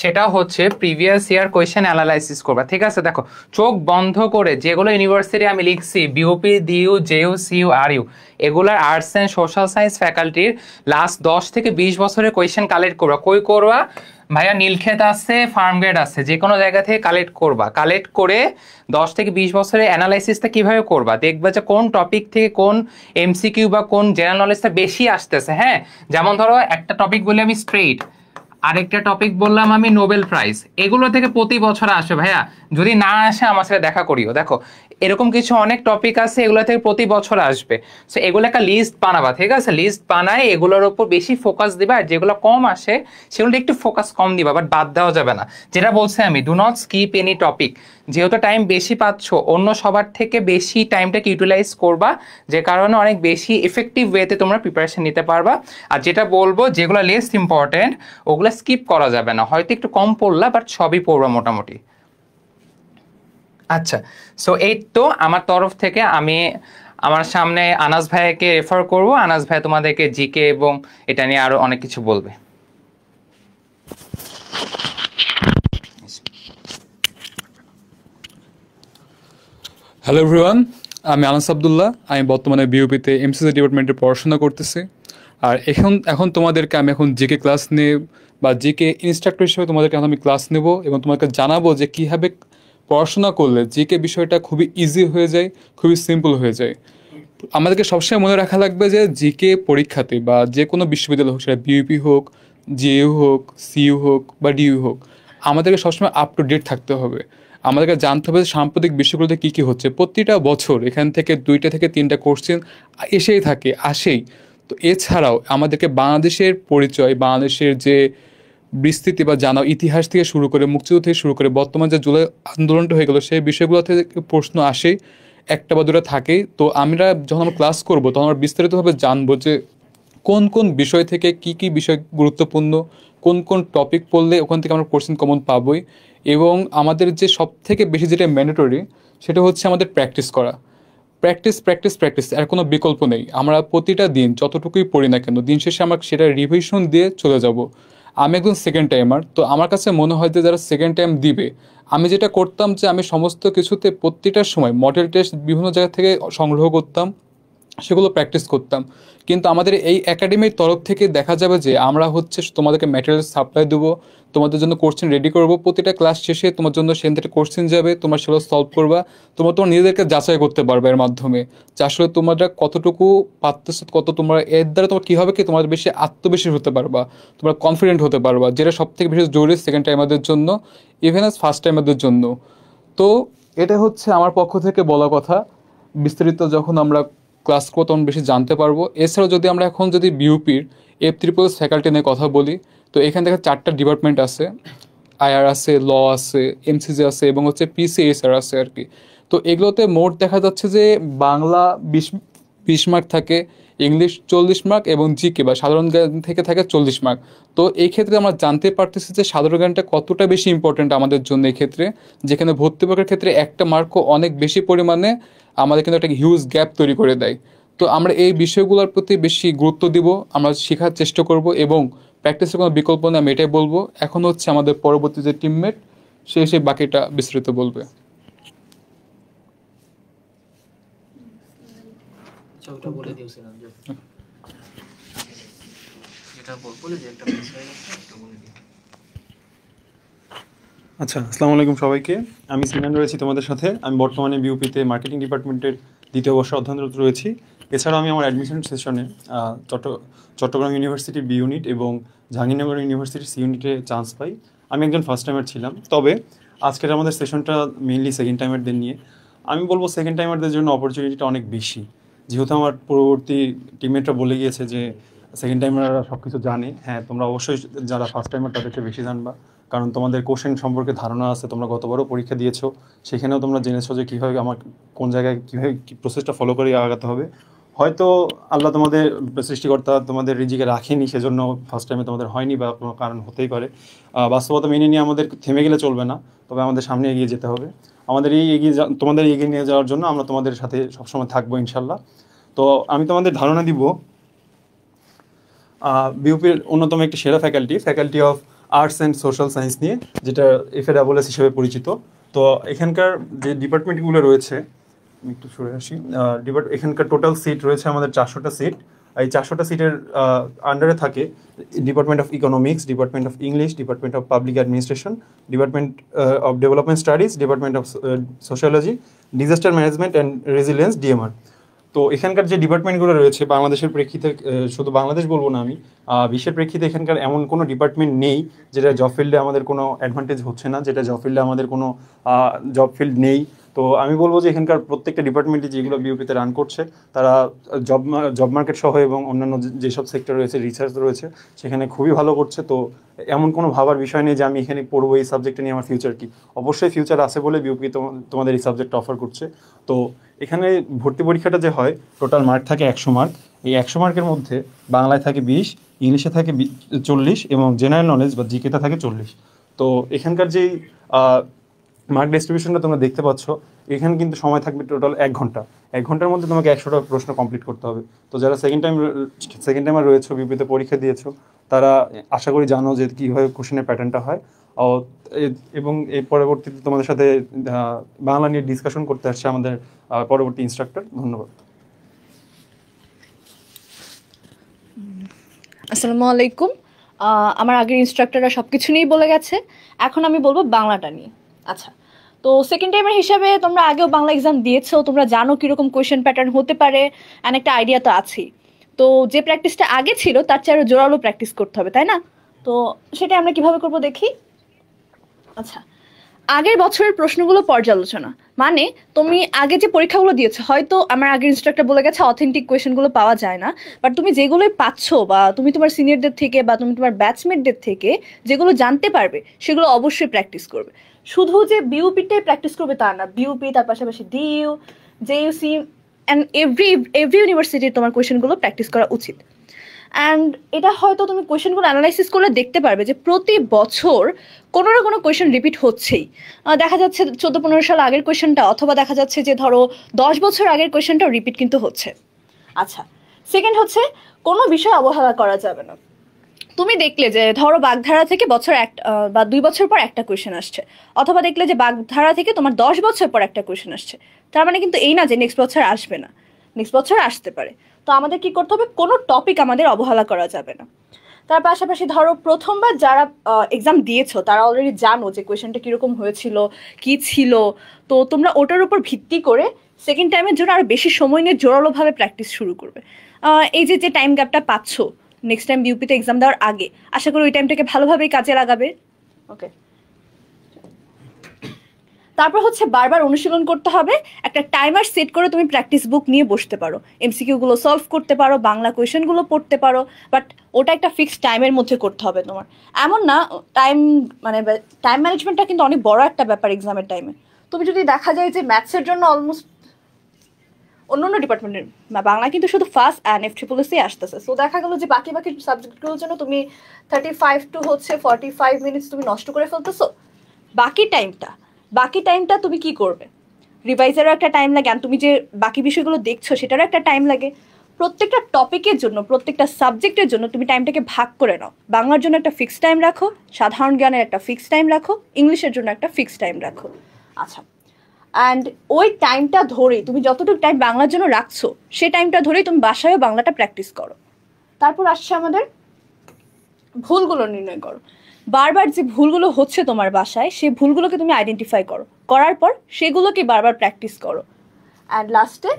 সেটা হচ্ছে প্রিভিয়াস ইয়ার কোয়েশ্চেন অ্যানালাইসিস করবা। ঠিক আছে, দেখো চোখ বন্ধ করে যেগুলো ইউনিভার্সিটি আমি লিখছি, BUP, DU, JU, CU, RU, এগুলার আর্টস অ্যান্ড সোশ্যাল সায়েন্স ফ্যাকাল্টির লাস্ট 10 থেকে 20 বছরের কোয়েশ্চেন কালেক্ট করবা। কই করবা ভাইয়া? নীলক্ষেত আছে, ফার্মগেট আছে, যে কোনো জায়গা থেকে কালেক্ট করবা। কালেক্ট করে 10 থেকে 20 বছরের অ্যানালাইসিসটা কিভাবে করবা, দেখবা যে কোন টপিক থেকে কোন এমসিকিউ বা কোন জেনারেল নলেজটা বেশি আসতেছে। হ্যাঁ, যেমন ধরো একটা টপিক বলি আমি স্ট্রেট, আরেকটা টপিক বললাম আমি নোবেল প্রাইজ, এগুলো থেকে প্রতি বছর আসে ভাইয়া। যদি না আসে আমার সাথে দেখা করিও। দেখো এরকম কিছু অনেক টপিক আছে, এগুলো থেকে প্রতি বছর আসবে। সো এগুলো একটা লিস্ট বানাবা। ঠিক আছে, লিস্ট বানায় এগুলোর উপর বেশি ফোকাস দিবা, আর যেগুলো কম আসে সেগুলো একটু ফোকাস কম দিবা, বাট বাদ দেওয়া যাবে না। যেটা বলছি আমি, do not skip any topic. যেহেতু টাইম বেশি পাচ্ছ, অন্য সবার থেকে বেশি টাইমটাকে ইউটিলাইজ করবা, যে কারণে অনেক বেশি এফেক্টিভ ওয়েতে তোমরা প্রিপারেশন নিতে পারবা। আর যেটা বলবো, যেগুলো লেস ইম্পর্টেন্ট ওগুলো স্কিপ করা যাবে না, হয়তো একটু কম পড়লা বাট সবই পড়বা মোটামুটি। আচ্ছা, সো এই তো আমার তরফ থেকে আমি আমার সামনে আনাস ভাইকে রেফার করব। আনাস ভাই তোমাদেরকে জিকে এবং এটা নিয়ে আরো অনেক কিছু বলবে। হ্যালো এভরিওয়ান, আমি আনাস আব্দুল্লাহ। আমি বর্তমানে বিউপিতে এমসিসি ডিপার্টমেন্টে পড়াশোনা করতেছি। আর এখন তোমাদেরকে আমি জিকে ক্লাস নিয়ে বা জিকে ইনস্ট্রাক্টর হিসেবে তোমাদেরকে আমি ক্লাস নেব এবং তোমাকে জানাবো যে কীভাবে পড়াশোনা করলে জিকে বিষয়টা খুবই ইজি হয়ে যায়, খুবই সিম্পল হয়ে যায়। আমাদেরকে সবসময় মনে রাখা লাগবে যে জিকে পরীক্ষাতে বা যে কোনো বিশ্ববিদ্যালয় হোক, সেটা বিউপি হোক, জেইউ হোক, সিইউ হোক বা ডিইউ হোক, আমাদেরকে সবসময় আপ টু ডেট থাকতে হবে। আমাদেরকে জানতে হবে যে সাম্প্রতিক বিষয়গুলোতে কী কী হচ্ছে। প্রতিটা বছর এখান থেকে 2টা থেকে 3টা কোশ্চেন এসেই থাকে, আসেই। তো এছাড়াও আমাদেরকে বাংলাদেশের পরিচয়, বাংলাদেশের যে বিস্তৃতি বা জানা, ইতিহাস থেকে শুরু করে, মুক্তিযুদ্ধ থেকে শুরু করে বর্তমান যে জুলাই আন্দোলনটা হয়ে গেলো, সেই বিষয়গুলো থেকে প্রশ্ন আসেই, একটা বা দুটা থাকেই। তো আমরা যখন আমরা ক্লাস করব তখন আমরা বিস্তারিতভাবে জানবো যে কোন কোন বিষয় থেকে কি কি বিষয় গুরুত্বপূর্ণ, কোন কোন টপিক পড়লে ওখান থেকে আমরা কোশ্চেন কমন পাবোই। এবং আমাদের যে সব থেকে বেশি যেটা ম্যান্ডেটরি, সেটা হচ্ছে আমাদের প্র্যাকটিস করা। প্র্যাকটিস প্র্যাকটিস প্র্যাকটিস, এর কোনো বিকল্প নেই। আমরা প্রতিটা দিন যতটুকুই পড়ি না কেন, দিন শেষে আমরা সেটা রিভিশন দিয়ে চলে যাব। আমি একজন সেকেন্ড টাইমার, তো আমার কাছে মনে হয় যে যারা সেকেন্ড টাইম দিবে, আমি যেটা করতাম যে আমি সমস্ত কিছুতে প্রতিটার সময় মডেল টেস্ট বিভিন্ন জায়গা থেকে সংগ্রহ করতাম, সেগুলো প্র্যাকটিস করতাম। কিন্তু আমাদের এই একাডেমির তরফ থেকে দেখা যাবে যে আমরা তোমাদেরকে ম্যাটেরিয়াল সাপ্লাই দেবো, তোমাদের জন্য কোশ্চেন রেডি করবো। প্রতিটা ক্লাস শেষে তোমার জন্য সেখান থেকে কোশ্চেন যাবে, তোমরা সেগুলো সলভ করবা। তোমার নিজেদেরকে যাচাই করতে পারবে এর মাধ্যমে যে আসলে তোমরা কতটুকু পারতেছো, কত তোমরা এর দ্বারা তোমার কী হবে কি, তোমরা বেশি আত্মবিশ্বাসী হতে পারবা, তোমরা কনফিডেন্ট হতে পারবা, যেটা সব থেকে বেশি জরুরি সেকেন্ড টাইমারদের জন্য, ইভেন অ্যাজ ফার্স্ট টাইমারদের জন্য। তো এটা আমার পক্ষ থেকে বলা কথা। বিস্তারিত যখন আমরা ক্লাস করবো তখন বেশি জানতে পারবো। এছাড়াও যদি আমরা যদি বিউপির F3+ ফ্যাকাল্টি নিয়ে কথা বলি, তো এখান থেকে 4টা ডিপার্টমেন্ট আছে, আইআর আছে, ল আছে, এমসিজি আছে এবং পিসিএসআর আছে আর কি। তো এগুলোতে মোট দেখা যাচ্ছে যে বাংলা 20 মার্ক থাকে, ইংলিশ 40 মার্ক এবং জিকে বা সাধারণ জ্ঞান থেকে থাকে 40 মার্ক। তো এই ক্ষেত্রে আমরা জানতে পারতেছি যে সাধারণ জ্ঞানটা কতটা বেশি ইম্পর্টেন্ট আমাদের জন্য এই ক্ষেত্রে, যেখানে ভর্তি পরীক্ষার ক্ষেত্রে একটা মার্কও অনেক বেশি পরিমাণে আমাদের কিন্তু একটা হিউজ গ্যাপ তৈরি করে দেয়। তো আমরা এই বিষয়গুলোর প্রতি বেশি গুরুত্ব দিব, আমরা শেখার চেষ্টা করব এবং প্র্যাকটিসের কোনো বিকল্প নেই, আমি এটাই বলবো। এখন আমাদের পরবর্তী যে টিমমেট, সে বাকিটা বিস্তারিত বলবে। আচ্ছা, আসসালামু আলাইকুম সবাইকে। আমি সিনান রয়েছি তোমাদের সাথে। আমি বর্তমানে বিউপিতে মার্কেটিং ডিপার্টমেন্টের 2য় বর্ষে অধ্যয়নরত রয়েছি। এছাড়াও আমি আমার অ্যাডমিশন সেশনে চট্টগ্রাম ইউনিভার্সিটির বি ইউনিট এবং জাহাঙ্গীরনগর ইউনিভার্সিটির সি ইউনিটে চান্স পাই। আমি একজন ফার্স্ট টাইমার ছিলাম, তবে আজকের আমাদের সেশনটা মেইনলি সেকেন্ড টাইমারদের নিয়ে। আমি বলবো সেকেন্ড টাইমারদের জন্য অপরচুনিটিটা অনেক বেশি, যেহেতু আমার পূর্ববর্তী টিমমেটরা বলে গিয়েছে যে সেকেন্ড টাইমাররা সব কিছু জানে। হ্যাঁ, তোমরা অবশ্যই যারা ফার্স্ট টাইমার তাদেরকে বেশি জানবা, কারণ তোমাদের কোশ্চেন সম্পর্কে ধারণা আছে, তোমরা গতবারও পরীক্ষা দিয়েছো, সেখানেও তোমরা জেনেছো যে কীভাবে কোন জায়গায় কীভাবে প্রসেসটা ফলো করে আগাতে হবে। হয়তো আল্লাহ তোমাদের সৃষ্টিকর্তা তোমাদের রিজিকে রাখেনি, সেজন্য ফার্স্ট টাইমে তোমাদের হয়নি বা কোনো কারণ হতেই পারে। বাস্তবতা মেনে নিয়ে আমাদের থেমে গেলে চলবে না, তবে আমাদের সামনে এগিয়ে যেতে হবে। আমাদের তোমাদের এগিয়ে নিয়ে যাওয়ার জন্য আমরা তোমাদের সাথে সবসময় থাকবো ইনশাল্লাহ। তো আমি তোমাদের ধারণা দিব বিউপির অন্যতম একটি সেরা faculty of arts and social science নিয়ে, যেটা FASS হিসেবে পরিচিত। তো এখানকার যে ডিপার্টমেন্টগুলো রয়েছে, আমি একটু সরে আসি, এখানকার টোটাল সিট রয়েছে আমাদের 400টা সিট। এই 400টা সিটের আন্ডারে থাকে department of economics, department of English, department of public administration, department of development studies, department of sociology, disaster management and resilience, DMR। তো এখানকার যে ডিপার্টমেন্টগুলো রয়েছে বাংলাদেশের প্রেক্ষিতে, শুধু বাংলাদেশ বলবো না আমি, বিশ্বের প্রেক্ষিতে এখানকার এমন কোনো ডিপার্টমেন্ট নেই যেটা জব ফিল্ডে আমাদের কোনো অ্যাডভান্টেজ হচ্ছে না, যেটা জব ফিল্ডে আমাদের কোনো জব ফিল্ড নেই। তো আমি বলবো যে এখানকার প্রত্যেকটা ডিপার্টমেন্টে যেগুলো বিউপিতে রান করছে তারা জব মার্কেট সহ এবং অন্যান্য যেসব সেক্টর রয়েছে, রিসার্চ রয়েছে, সেখানে খুবই ভালো করছে। তো এমন কোনো ভাবার বিষয় নেই যে আমি এখানে পড়বো এই সাবজেক্টটা নিয়ে আমার ফিউচার কি। অবশ্যই ফিউচার আছে বলে বিউপি তোমাদের এই সাবজেক্টটা অফার করছে। তো এখানে ভর্তি পরীক্ষাটা যে হয়, টোটাল মার্ক থাকে 100 মার্ক। এই 100 মার্কের মধ্যে বাংলায় থাকে 20, ইংলিশে থাকে 40 এবং জেনারেল নলেজ বা জিকেতে থাকে 40। তো এখানকার যেই মার্ক ডিস্ট্রিবিউশনটা তোমরা দেখতে পাচ্ছ, এখানে কিন্তু সময় থাকবে টোটাল 1 ঘন্টা। 1 ঘন্টার মধ্যে তোমাকে 100টা প্রশ্ন কমপ্লিট করতে হবে। তো যারা সেকেন্ড টাইমার রয়েছে, বিপিতে পরীক্ষা দিয়েছো, তারা আশা করি জানো যে কীভাবে কোশ্চেনের প্যাটার্নটা হয়। এবং এর পরবর্তীতে তোমাদের সাথে বাংলা নিয়ে ডিসকাশন করতে আসছে আমাদের পরবর্তী ইনস্ট্রাক্টর। ধন্যবাদ। আসসালামু আলাইকুম। আমার আগের ইনস্ট্রাক্টররা সব কিছু নিয়েই বলে গেছে, এখন আমি বলবো বাংলাটা নিয়ে। আচ্ছা, তো সেকেন্ড টাইমের হিসাবে তোমরা আগেও বাংলা এক্সাম দিয়েছো, তোমরা জানো কীরকম কোয়েশ্চেন প্যাটার্ন হতে পারে, অ্যান্ড একটা আইডিয়া তো আছেই। তো যে প্র্যাকটিসটা আগে ছিল তার চেয়ে আরও জোরালো প্র্যাকটিস করতে হবে, তাই না? তো সেটা আমরা কিভাবে করবো দেখি। আচ্ছা, আগের বছরের প্রশ্নগুলো পর্যালোচনা, মানে তুমি আগে যে পরীক্ষাগুলো দিয়েছো, হয়তো আমার আগের ইনস্ট্রাক্টর বলে গেছে অথেন্টিক কোয়েশনগুলো পাওয়া যায় না, বাট তুমি যেগুলোই পাচ্ছ বা তুমি তোমার সিনিয়রদের থেকে বা তুমি তোমার ব্যাচমেটদের থেকে যেগুলো জানতে পারবে সেগুলো অবশ্যই প্র্যাকটিস করবে। শুধু যে বিউপিটাই প্র্যাকটিস করবে তা না, বিউপি তার পাশাপাশি DU, JUC অ্যান্ড এভরি ইউনিভার্সিটির তোমার কোয়েশনগুলো প্র্যাকটিস করা উচিত। অ্যান্ড এটা হয়তো তুমি কোয়েশনগুলো অ্যানালাইসিস করলে দেখতে পারবে যে প্রতি বছর কোনো না কোনো কোয়েশন রিপিট হচ্ছেই। দেখা যাচ্ছে 14-15 সাল আগের কোয়েশনটা, অথবা দেখা যাচ্ছে যে ধরো 10 বছর আগের কোয়েশনটাও রিপিট কিন্তু হচ্ছে। আচ্ছা, সেকেন্ড হচ্ছে কোনো বিষয় অবহেলা করা যাবে না। তুমি দেখলে যে ধরো বাগধারা থেকে বছর বা 2 বছর পর একটা কোয়েশন আসছে, অথবা দেখলে যে বাগধারা থেকে তোমার 10 বছর পর একটা কোয়েশন আসছে, তার মানে কিন্তু এই না যে নেক্সট বছর আসবে না, নেক্সট বছর আসতে পারে। তো আমাদের কি করতে হবে, কোনো টপিক আমাদের অবহেলা করা যাবে না। তার পাশাপাশি ধরো প্রথমবার যারা এক্সাম দিয়েছো তারা অলরেডি জানো যে কোয়েশনটা কীরকম হয়েছিল, কি ছিল, তো তোমরা ওটার উপর ভিত্তি করে সেকেন্ড টাইমের জন্য আরও বেশি সময় নিয়ে জোরালোভাবে প্র্যাকটিস শুরু করবে। এই যে টাইম গ্যাপটা পাচ্ছ নেক্সট টাইম বিউপিতে এক্সাম দেওয়ার আগে, আশা করি ওই টাইমটাকে ভালোভাবেই কাজে লাগাবে। ওকে, তারপর হচ্ছে বারবার অনুশীলন করতে হবে। একটা টাইমার সেট করে তুমি প্র্যাকটিস বুক নিয়ে বসতে পারো, MCQ-গুলো সলভ করতে পারো, বাংলা কোয়েশনগুলো পড়তে পারো, বাট ওটা একটা ফিক্সড টাইমের মধ্যে করতে হবে তোমার। এমন না, টাইম ম্যানেজমেন্টটা কিন্তু অনেক বড় একটা ব্যাপার এক্সামের টাইমে। তুমি যদি দেখা যায় যে ম্যাথসের জন্য অলমোস্ট অন্য ডিপার্টমেন্টের বাংলা কিন্তু শুধু ফার্স্ট অ্যান্ড FSSC আসতেছে, সো দেখা গেলো যে বাকি সাবজেক্টগুলোর জন্য তুমি 35 to 45 মিনিটস তুমি নষ্ট করে ফেলতেছো। বাকি টাইমটা তুমি কি করবে, রিভাইজারও একটা টাইম লাগে, আর তুমি যে বাকি বিষয়গুলো দেখছো সেটারও একটা টাইম লাগে। প্রত্যেকটা টপিকের জন্য, প্রত্যেকটা সাবজেক্টের জন্য তুমি টাইমটাকে ভাগ করে নাও। বাংলার জন্য একটা ফিক্সড টাইম রাখো, সাধারণ জ্ঞানের একটা ফিক্সড টাইম রাখো, ইংলিশের জন্য একটা ফিক্সড টাইম রাখো। আচ্ছা, অ্যান্ড ওই টাইমটা ধরেই তুমি যতটুকু টাইম বাংলার জন্য রাখছো সেই টাইমটা ধরেই তুমি বাসায়ও বাংলাটা প্র্যাকটিস করো। তারপর আসছে আমাদের ভুলগুলো নির্ণয় করো। বারবার যে ভুলগুলো হচ্ছে তোমার বাসায়, সেই ভুলগুলোকে তুমি আইডেন্টিফাই করো, করার পর সেগুলোকে বারবার প্র্যাকটিস করো। অ্যান্ড লাস্টে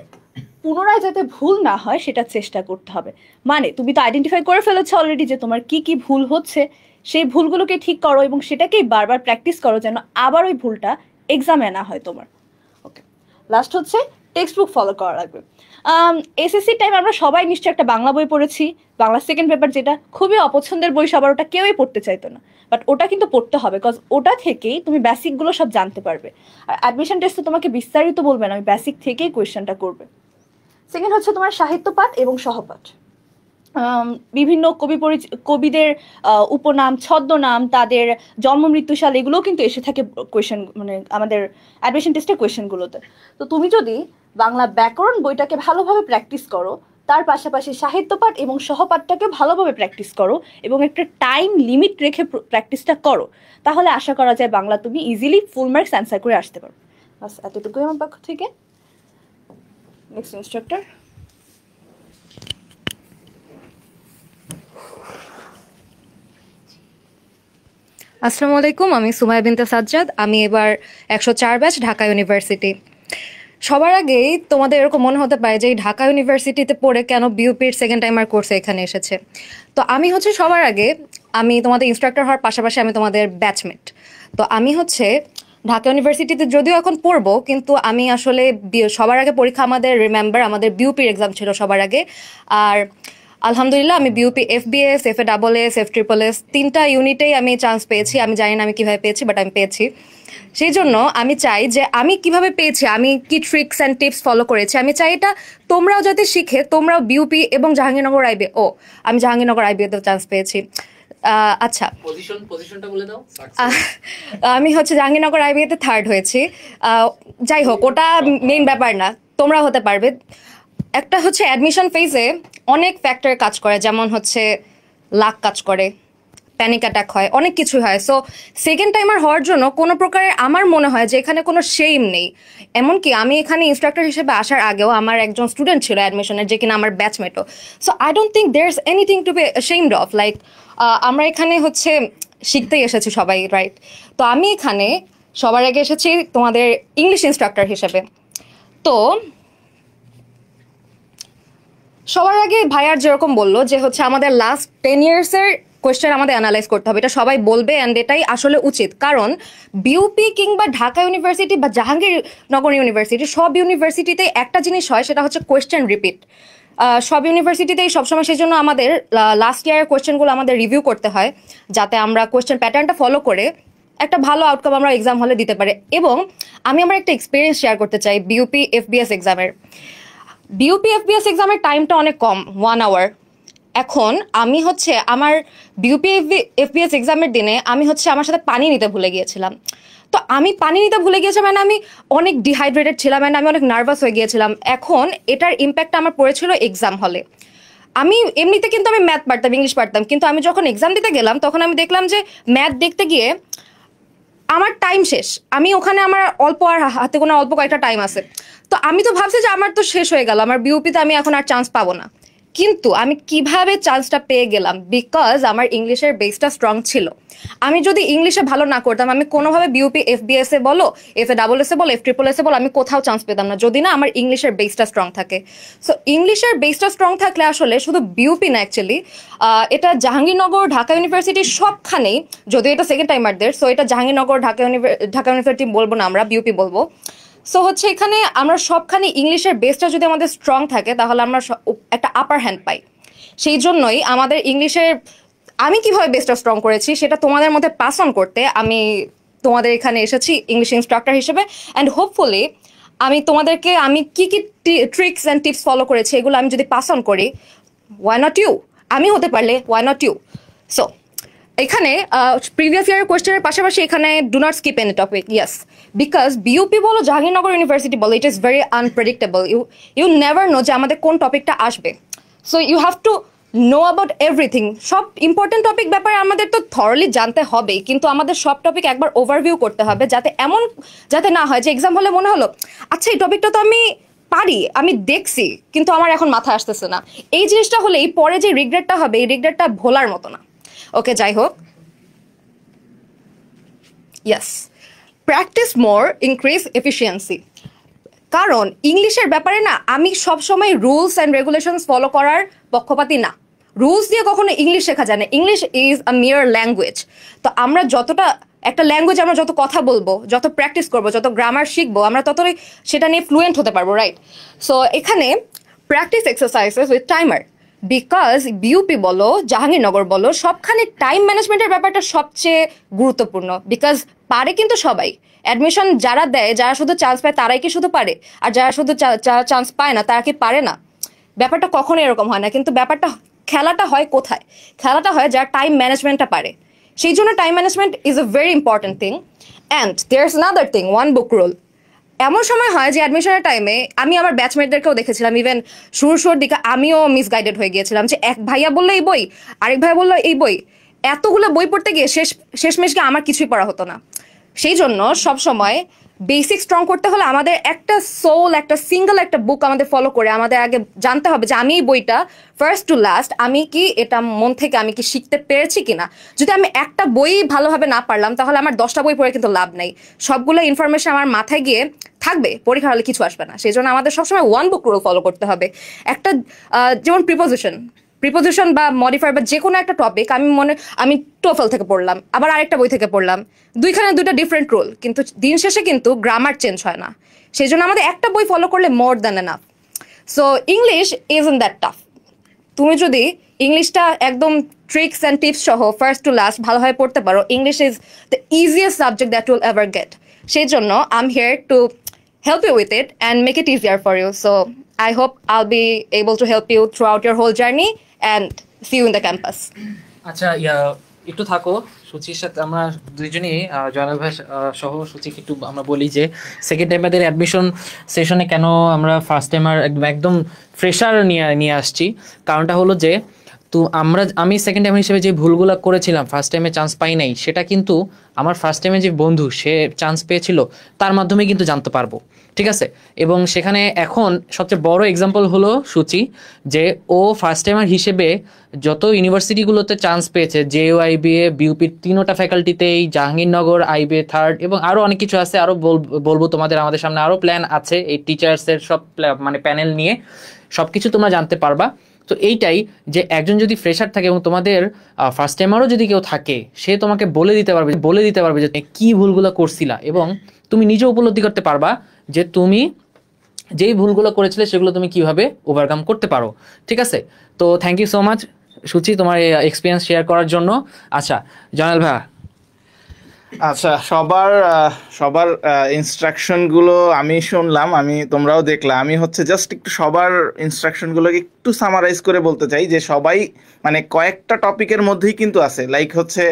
পুনরায় যাতে ভুল না হয় সেটা চেষ্টা করতে হবে। মানে তুমি তো আইডেন্টিফাই করে ফেলেছো অলরেডি যে তোমার কি কি ভুল হচ্ছে, সেই ভুলগুলোকে ঠিক করো এবং সেটাকেই বারবার প্র্যাকটিস করো যেন আবার ওই ভুলটা এক্সামে না হয় তোমার। ওকে, লাস্ট হচ্ছে টেক্সট বুক ফলো করা লাগবে। SSC টাইম আমরা সবাই নিশ্চয়ই একটা বাংলা বই পড়েছি, বাংলা সেকেন্ড পেপার, যেটা খুবই অপছন্দের বই, সবার ওটা কেউই পড়তে চাইতো না, বাট ওটা কিন্তু পড়তে হবে, বিকজ ওটা থেকেই তুমি বেসিকগুলো সব জানতে পারবে। আর অ্যাডমিশন টেস্টে তোমাকে বিস্তারিত বলবে না, ওই বেসিক থেকেই কোয়েশ্চেনটা করবে। সেকেন্ড হচ্ছে তোমার সাহিত্য পাঠ এবং সহপাঠ। বিভিন্ন কবিদের উপনাম, ছদ্মনাম, তাদের জন্ম মৃত্যুসাল, এগুলোও কিন্তু এসে থাকে কোয়েশ্চেন, মানে আমাদের অ্যাডমিশন টেস্টের কোয়েশ্চেনগুলোতে। তো তুমি যদি বাংলা ব্যাকরণ বইটাকে ভালোভাবে প্র্যাকটিস করো, তার পাশাপাশি সাহিত্য পাঠ এবং সহপাঠটাকে ভালোভাবে প্র্যাকটিস করো এবং একটা টাইম লিমিট রেখে প্র্যাকটিসটা করো, তাহলে আশা করা যায় বাংলা তুমি ইজিলি ফুল মার্কস অ্যান্সার করে আসতে পারো। বাস এতটুকুই আমার পক্ষ থেকে। Next instructor. আসসালামু আলাইকুম, আমি সুমাইয়া বিনতে সাজ্জাদ। আমি এবার 104 ব্যাচ, ঢাকা ইউনিভার্সিটি। সবার আগেই তোমাদের এরকম মনে হতে পারে যে এই ঢাকা ইউনিভার্সিটিতে পড়ে কেন বিউপির সেকেন্ড টাইমার কোর্সে এখানে এসেছে। তো আমি হচ্ছে সবার আগে আমি তোমাদের ইনস্ট্রাক্টর হওয়ার পাশাপাশি আমি তোমাদের ব্যাচমেট। তো আমি হচ্ছে ঢাকা ইউনিভার্সিটিতে যদিও এখন পড়বো, কিন্তু আমি আসলে সবার আগে পরীক্ষা আমাদের আমাদের বিউপির এক্সাম ছিল সবার আগে। আর আলহামদুলিল্লাহ আমি বিউপি FBS, FASS, FSSS 3টা ইউনিটেই আমি চান্স পেয়েছি। আমি জানি না আমি কিভাবে পেয়েছি, বাট আমি পেয়েছি। সেই জন্য আমি চাই যে আমি কিভাবে পেয়েছি, আমি কি ট্রিক্স অ্যান্ড টিপস ফলো করেছি, আমি চাই এটা তোমরাও যাতে শিখে তোমরাও বিউপি এবং জাহাঙ্গীরনগর আমি জাহাঙ্গীরনগর IBA-তে চান্স পেয়েছি। আচ্ছা, পজিশনটা বলে দাও। আমি হচ্ছে জাহাঙ্গীরনগর IBA-তে 3rd হয়েছি। যাই হোক, ওটা মেইন ব্যাপার না, তোমরা হতে পারবে। একটা হচ্ছে অ্যাডমিশন ফেজে অনেক ফ্যাক্টর কাজ করে, যেমন হচ্ছে লাক কাজ করে, প্যানিক অ্যাটাক হয়, অনেক কিছু হয়। সো সেকেন্ড টাইমার হওয়ার জন্য কোনো প্রকারের আমার মনে হয় যে এখানে কোনো শেম নেই। এমনকি আমি এখানে ইনস্ট্রাক্টর হিসেবে আসার আগেও আমার একজন স্টুডেন্ট ছিল অ্যাডমিশনের, যে কিনা আমার ব্যাচমেটও। So I don't think there is anything to be ashamed of. Like আমরা এখানে হচ্ছে শিখতেই এসেছি সবাই, রাইট? তো আমি এখানে সবার আগে এসেছি তোমাদের ইংলিশ ইনস্ট্রাক্টর হিসেবে। তো সবার আগে ভাইয়ার যেরকম বললো যে হচ্ছে আমাদের লাস্ট 10 ইয়ার্সের কোয়েশ্চেন আমাদের অ্যানালাইজ করতে হবে, এটা সবাই বলবে অ্যান্ড এটাই আসলে উচিত। কারণ বিউপি কিংবা ঢাকা ইউনিভার্সিটি বা জাহাঙ্গীরনগর ইউনিভার্সিটি, সব ইউনিভার্সিটিতে একটা জিনিস হয়, সেটা হচ্ছে কোয়েশ্চেন রিপিট। সব ইউনিভার্সিটিতেই সবসময়, সেই জন্য আমাদের লাস্ট ইয়ারের কোয়েশ্চেনগুলো আমাদের রিভিউ করতে হয়, যাতে আমরা কোয়েশ্চেন প্যাটার্নটা ফলো করে একটা ভালো আউটকাম আমরা এক্সাম হলে দিতে পারি। এবং আমি আমার একটা এক্সপিরিয়েন্স শেয়ার করতে চাই বিউপি FBS এক্সামের। বিউপি FBS এক্সামের টাইমটা অনেক কম, 1 আওয়ার। এখন আমি হচ্ছে আমার বিউপি FBS এক্সামের দিনে আমি হচ্ছে আমার সাথে পানি নিতে ভুলে গিয়েছিলাম। তো আমি পানি নিতে ভুলে গিয়েছিলাম, মানে আমি অনেক ডিহাইড্রেটেড ছিলাম, মানে আমি অনেক নার্ভাস হয়ে গিয়েছিলাম। এখন এটার ইম্প্যাক্ট আমার পড়েছিল এক্সাম হলে। আমি এমনিতে কিন্তু আমি ম্যাথ পারতাম, ইংলিশ পারতাম, কিন্তু আমি যখন এক্সাম দিতে গেলাম তখন আমি দেখলাম যে ম্যাথ দেখতে গিয়ে আমার টাইম শেষ। আমি ওখানে আমার হাতে কোনো অল্প কয়েকটা টাইম আছে। তো আমি তো ভাবছি যে আমার তো শেষ হয়ে গেল, আমার বিউপিতে আমি এখন আর চান্স পাবো না। কিন্তু আমি কিভাবে চান্সটা পেয়ে গেলাম? বিকজ আমার ইংলিশের বেসটা স্ট্রং ছিল। আমি যদি ইংলিশে ভালো না করতাম, আমি কোনোভাবে বিউপি FBS-এ বলো, FASS-এ বলো, FSSS-এ বলো, আমি কোথাও চান্স পেতাম না, যদি না আমার ইংলিশের বেসটা স্ট্রং থাকে। সো ইংলিশের বেসটা স্ট্রং থাকলে আসলে শুধু বিউপি না, অ্যাকচুয়ালি এটা জাহাঙ্গীরনগর, ঢাকা ইউনিভার্সিটি সবখানেই, যদিও এটা সেকেন্ড টাইমারদের, সো এটা জাহাঙ্গীরনগর, ঢাকা ইউনিভার্সিটি বলবো না, আমরা বিউপি বলবো। সো হচ্ছে এখানে আমরা সবখানে ইংলিশের বেসটা যদি আমাদের স্ট্রং থাকে, তাহলে আমরা একটা আপার হ্যান্ড পাই। সেই জন্যই আমাদের ইংলিশের, আমি কিভাবে বেসটা স্ট্রং করেছি সেটা তোমাদের মধ্যে পাস অন করতে আমি তোমাদের এখানে এসেছি ইংলিশ ইনস্ট্রাক্টর হিসেবে। অ্যান্ড হোপফুলি আমি তোমাদেরকে আমি কি কি ট্রিক্স অ্যান্ড টিপস ফলো করেছি এগুলো আমি যদি পাস অন করি, ওয়াই নট ইউ? আমি হতে পারলে ওয়াই নট ইউ? সো এখানে প্রিভিয়াস ইয়ারের কোয়েশ্চেনের পাশাপাশি এখানে do not skip any topic. Yes, because BUP বলো, জাহাঙ্গীরনগর ইউনিভার্সিটি বলো, it is very unpredictable. You never know যে আমাদের কোন টপিকটা আসবে। So you have to know about everything. সব ইম্পর্টেন্ট টপিক ব্যাপারে আমাদের তো থরলি জানতে হবেই, কিন্তু আমাদের সব টপিক একবার ওভারভিউ করতে হবে, যাতে না হয় যে এক্সাম হলে মনে হলো আচ্ছা এই টপিকটা তো আমি পারি, আমি দেখছি, কিন্তু আমার এখন মাথায় আসতেছে না। এই জিনিসটা হলেই পরে যে রিগ্রেটটা হবে, এই রিগ্রেটটা ভোলার মতো না। ওকে, যাই হোক, yes, practice more, increase efficiency. কারণ ইংলিশের ব্যাপারে না আমি সবসময় রুলস অ্যান্ড রেগুলেশনস ফলো করার পক্ষপাতী না। রুলস দিয়ে কখনো ইংলিশ শেখা যায় না। ইংলিশ ইজ আ মিয়ার ল্যাঙ্গুয়েজ। তো আমরা যতটা একটা ল্যাঙ্গুয়েজ, আমরা যত কথা বলবো, যত প্র্যাকটিস করবো, যত গ্রামার শিখবো, আমরা ততই সেটা নিয়ে ফ্লুয়েন্ট হতে পারবো, রাইট? সো এখানে practice exercises with timer. Because BUP বলো, জাহাঙ্গীরনগর বলো, সবখানে টাইম ম্যানেজমেন্টের ব্যাপারটা সবচেয়ে গুরুত্বপূর্ণ। বিকজ পারে কিন্তু সবাই, অ্যাডমিশন যারা দেয়, যারা শুধু চান্স পায় তারাই কি শুধু পারে? আর যারা শুধু চান্স পায় না তারা কি পারে না? ব্যাপারটা কখনো এরকম হয় না। কিন্তু ব্যাপারটা, খেলাটা হয় কোথায়? খেলাটা হয় যারা টাইম ম্যানেজমেন্টটা পারে। সেই জন্য time management is a very important thing. And there is another thing, one book rule. এমন সময় হয় যে অ্যাডমিশনের টাইমে আমি আমার ব্যাচমেটদেরকেও দেখেছিলাম, ইভেন শুরুর দিকে আমিও মিসগাইডেড হয়ে গিয়েছিলাম যে এক ভাইয়া বললো এই বই, আরেক ভাইয়া বললো এই বই, এতগুলো বই পড়তে গিয়ে শেষমেশ গিয়ে আমার কিছুই পড়া হতো না। সেই জন্য সবসময় বেসিক স্ট্রং করতে হলে আমাদের একটা সোল, একটা সিঙ্গেল একটা বুক আমাদের ফলো করে আমাদের আগে জানতে হবে যে আমি এই বইটা ফার্স্ট টু লাস্ট আমি কি এটা মন থেকে আমি কি শিখতে পেরেছি কিনা। যদি আমি একটা বই ভালোভাবে না পারলাম তাহলে আমার 10টা বই পড়ে কিন্তু লাভ নেই। সবগুলো ইনফরমেশন আমার মাথায় গিয়ে থাকবে, পরীক্ষা হলে কিছু আসবে না। সেই জন্য আমাদের সবসময় ওয়ান বুক রুল ফলো করতে হবে। একটা যেমন প্রিপোজিশন বা মডিফায়ার বা যে কোনো একটা টপিক আমি টোফেল থেকে পড়লাম, আবার আরেকটা বই থেকে পড়লাম, দুইটা ডিফারেন্ট রুল, কিন্তু দিন শেষে কিন্তু গ্রামার চেঞ্জ হয় না। সেই জন্য আমাদের একটা বই ফলো করলে more than enough. So English isn't that tough. তুমি যদি ইংলিশটা একদম ট্রিক্স অ্যান্ড টিপস সহ ফার্স্ট টু লাস্ট ভালোভাবে পড়তে পারো, English is the easiest subject that will ever gate. সেই জন্য I am here two help you with it and make it easier for you. So I hope I'll be able to help you throughout your whole journey and see you in the campus. আচ্ছা, একটু থাকো সুচির সাথে। আমরা দুইজনই জয়নাল ভাই সহ সুচিকে একটু আমরা বলি যে সেকেন্ড টাইম আমাদের অ্যাডমিশন সেশনে কেন আমরা ফার্স্ট টাইমার একদম ফ্রেশার নিয়ে আসছি। কারণটা হলো যে আমি সেকেন্ড টাইম হিসেবে যে ভুলগুলো করেছিলাম, ফার্স্ট টাইমে চান্স পাই নাই, সেটা কিন্তু আমার ফার্স্ট টাইমে যে বন্ধু সে চান্স পেয়েছিল তার মাধ্যমে কিন্তু জানতে পারবো, ঠিক আছে। এবং সেখানে এখন সবচেয়ে বড় এক্সাম্পল হলো সুচি, যে ও ফার্স্ট টাইমার হিসেবে যত ইউনিভার্সিটিগুলোতে চান্স পেয়েছে, জেইউ, আইবিএ, বিউপির 3টা ফ্যাকাল্টিতেই, জাহাঙ্গীরনগর, আইবিএ থার্ড, এবং আরও অনেক কিছু আছে, আরও বলবো তোমাদের। আমাদের সামনে আরও প্ল্যান আছে এই টিচার্সের সব মানে প্যানেল নিয়ে, সব কিছু তোমরা জানতে পারবা। তো এইটাই যে একজন যদি ফ্রেশার থাকে এবং তোমাদের ফার্স্ট টাইমারও যদি কেউ থাকে, সে তোমাকে বলে দিতে পারবে যে কি ভুলগুলো করছিলা, এবং তুমি নিজে উপলব্ধি করতে পারবা যে তুমি যেই ভুলগুলো করেছিলে সেগুলো তুমি কিভাবে ওভারকাম করতে পারো, ঠিক আছে। তো থ্যাংক ইউ সো মাচ সুচি তোমার এক্সপিরিয়েন্স শেয়ার করার জন্য। আচ্ছা জয়নাল ভাই। আচ্ছা, সবার ইনস্ট্রাকশনগুলো আমি শুনলাম, তোমরাও দেখলাম। আমি হচ্ছে জাস্ট একটু সবার ইনস্ট্রাকশনগুলোকে একটু সামারাইজ করে বলতে চাই যে সবাই মানে কয়েকটা টপিকের মধ্যেই কিন্তু আছে। লাইক হচ্ছে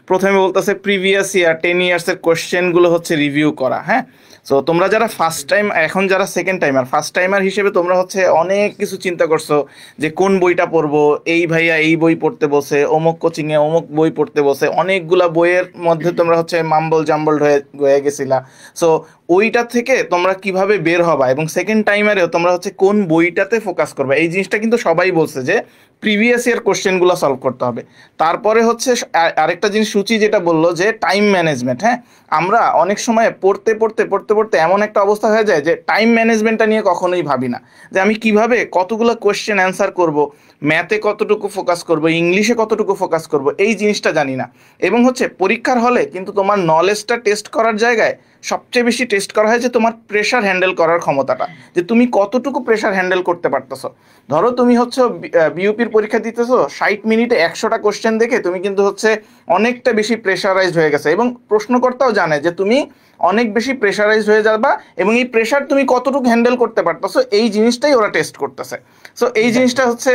প্রথমে বলতেছে প্রিভিয়াস ইয়ার 10 ইয়ার্সের কোশ্চেনগুলো হচ্ছে রিভিউ করা। হ্যাঁ, সো তোমরা যারা ফার্স্ট টাইম, এখন যারা সেকেন্ড টাইমার, ফার্স্ট টাইমার হিসেবে তোমরা হচ্ছে অনেক কিছু চিন্তা করছো যে কোন বইটা পড়বো, এই ভাইয়া এই বই পড়তে বসে, অমুক কোচিংয়ে অমুক বই পড়তে বসে, অনেকগুলা বইয়ের মধ্যে তোমরা হচ্ছে মাম্বল জাম্বল হয়ে গেছিলা। সো ওইটা থেকে তোমরা কিভাবে বের হবা, এবং সেকেন্ড টাইমারেও তোমরা হচ্ছে কোন বইটাতে ফোকাস করবে, এই জিনিসটা কিন্তু সবাই বলছে যে প্রিভিয়াস ইয়ার কোশ্চেনগুলো সলভ করতে হবে। তারপরে হচ্ছে আরেকটা জিনিস সুচি যেটা বললো যে টাইম ম্যানেজমেন্ট। হ্যাঁ, আমরা অনেক সময় পড়তে এমন একটা অবস্থা হয়ে যায় যে টাইম ম্যানেজমেন্টটা নিয়ে কখনোই ভাবি না, যে আমি কিভাবে কতগুলো কোশ্চেন অ্যান্সার করব, ম্যাথে কতটুকু ফোকাস করব, ইংলিশে কতটুকু ফোকাস করব, এই জিনিসটা জানি না। এবং হচ্ছে পরীক্ষার হলে কিন্তু তোমার নলেজটা টেস্ট করার জায়গায় সবচেয়ে বেশি টেস্ট করা হয় যে তোমার প্রেশার হ্যান্ডেল করার ক্ষমতাটা, যে তুমি কতটুকু প্রেশার হ্যান্ডেল করতে পারতেছো। ধরো তুমি হচ্ছে বিউপির পরীক্ষা দিতেছো, 60 মিনিটে 100টা কোশ্চেন দেখে তুমি কিন্তু হচ্ছে অনেকটা বেশি প্রেশারাইজড হয়ে গেছে, এবং প্রশ্নকর্তাও জানে যে তুমি অনেক বেশি প্রেশারাইজড হয়ে যাবা, এবং এই প্রেশার তুমি কতটুকু হ্যান্ডেল করতে পারতেছো, এই জিনিসটাই ওরা টেস্ট করতেছে। সো এই জিনিসটা হচ্ছে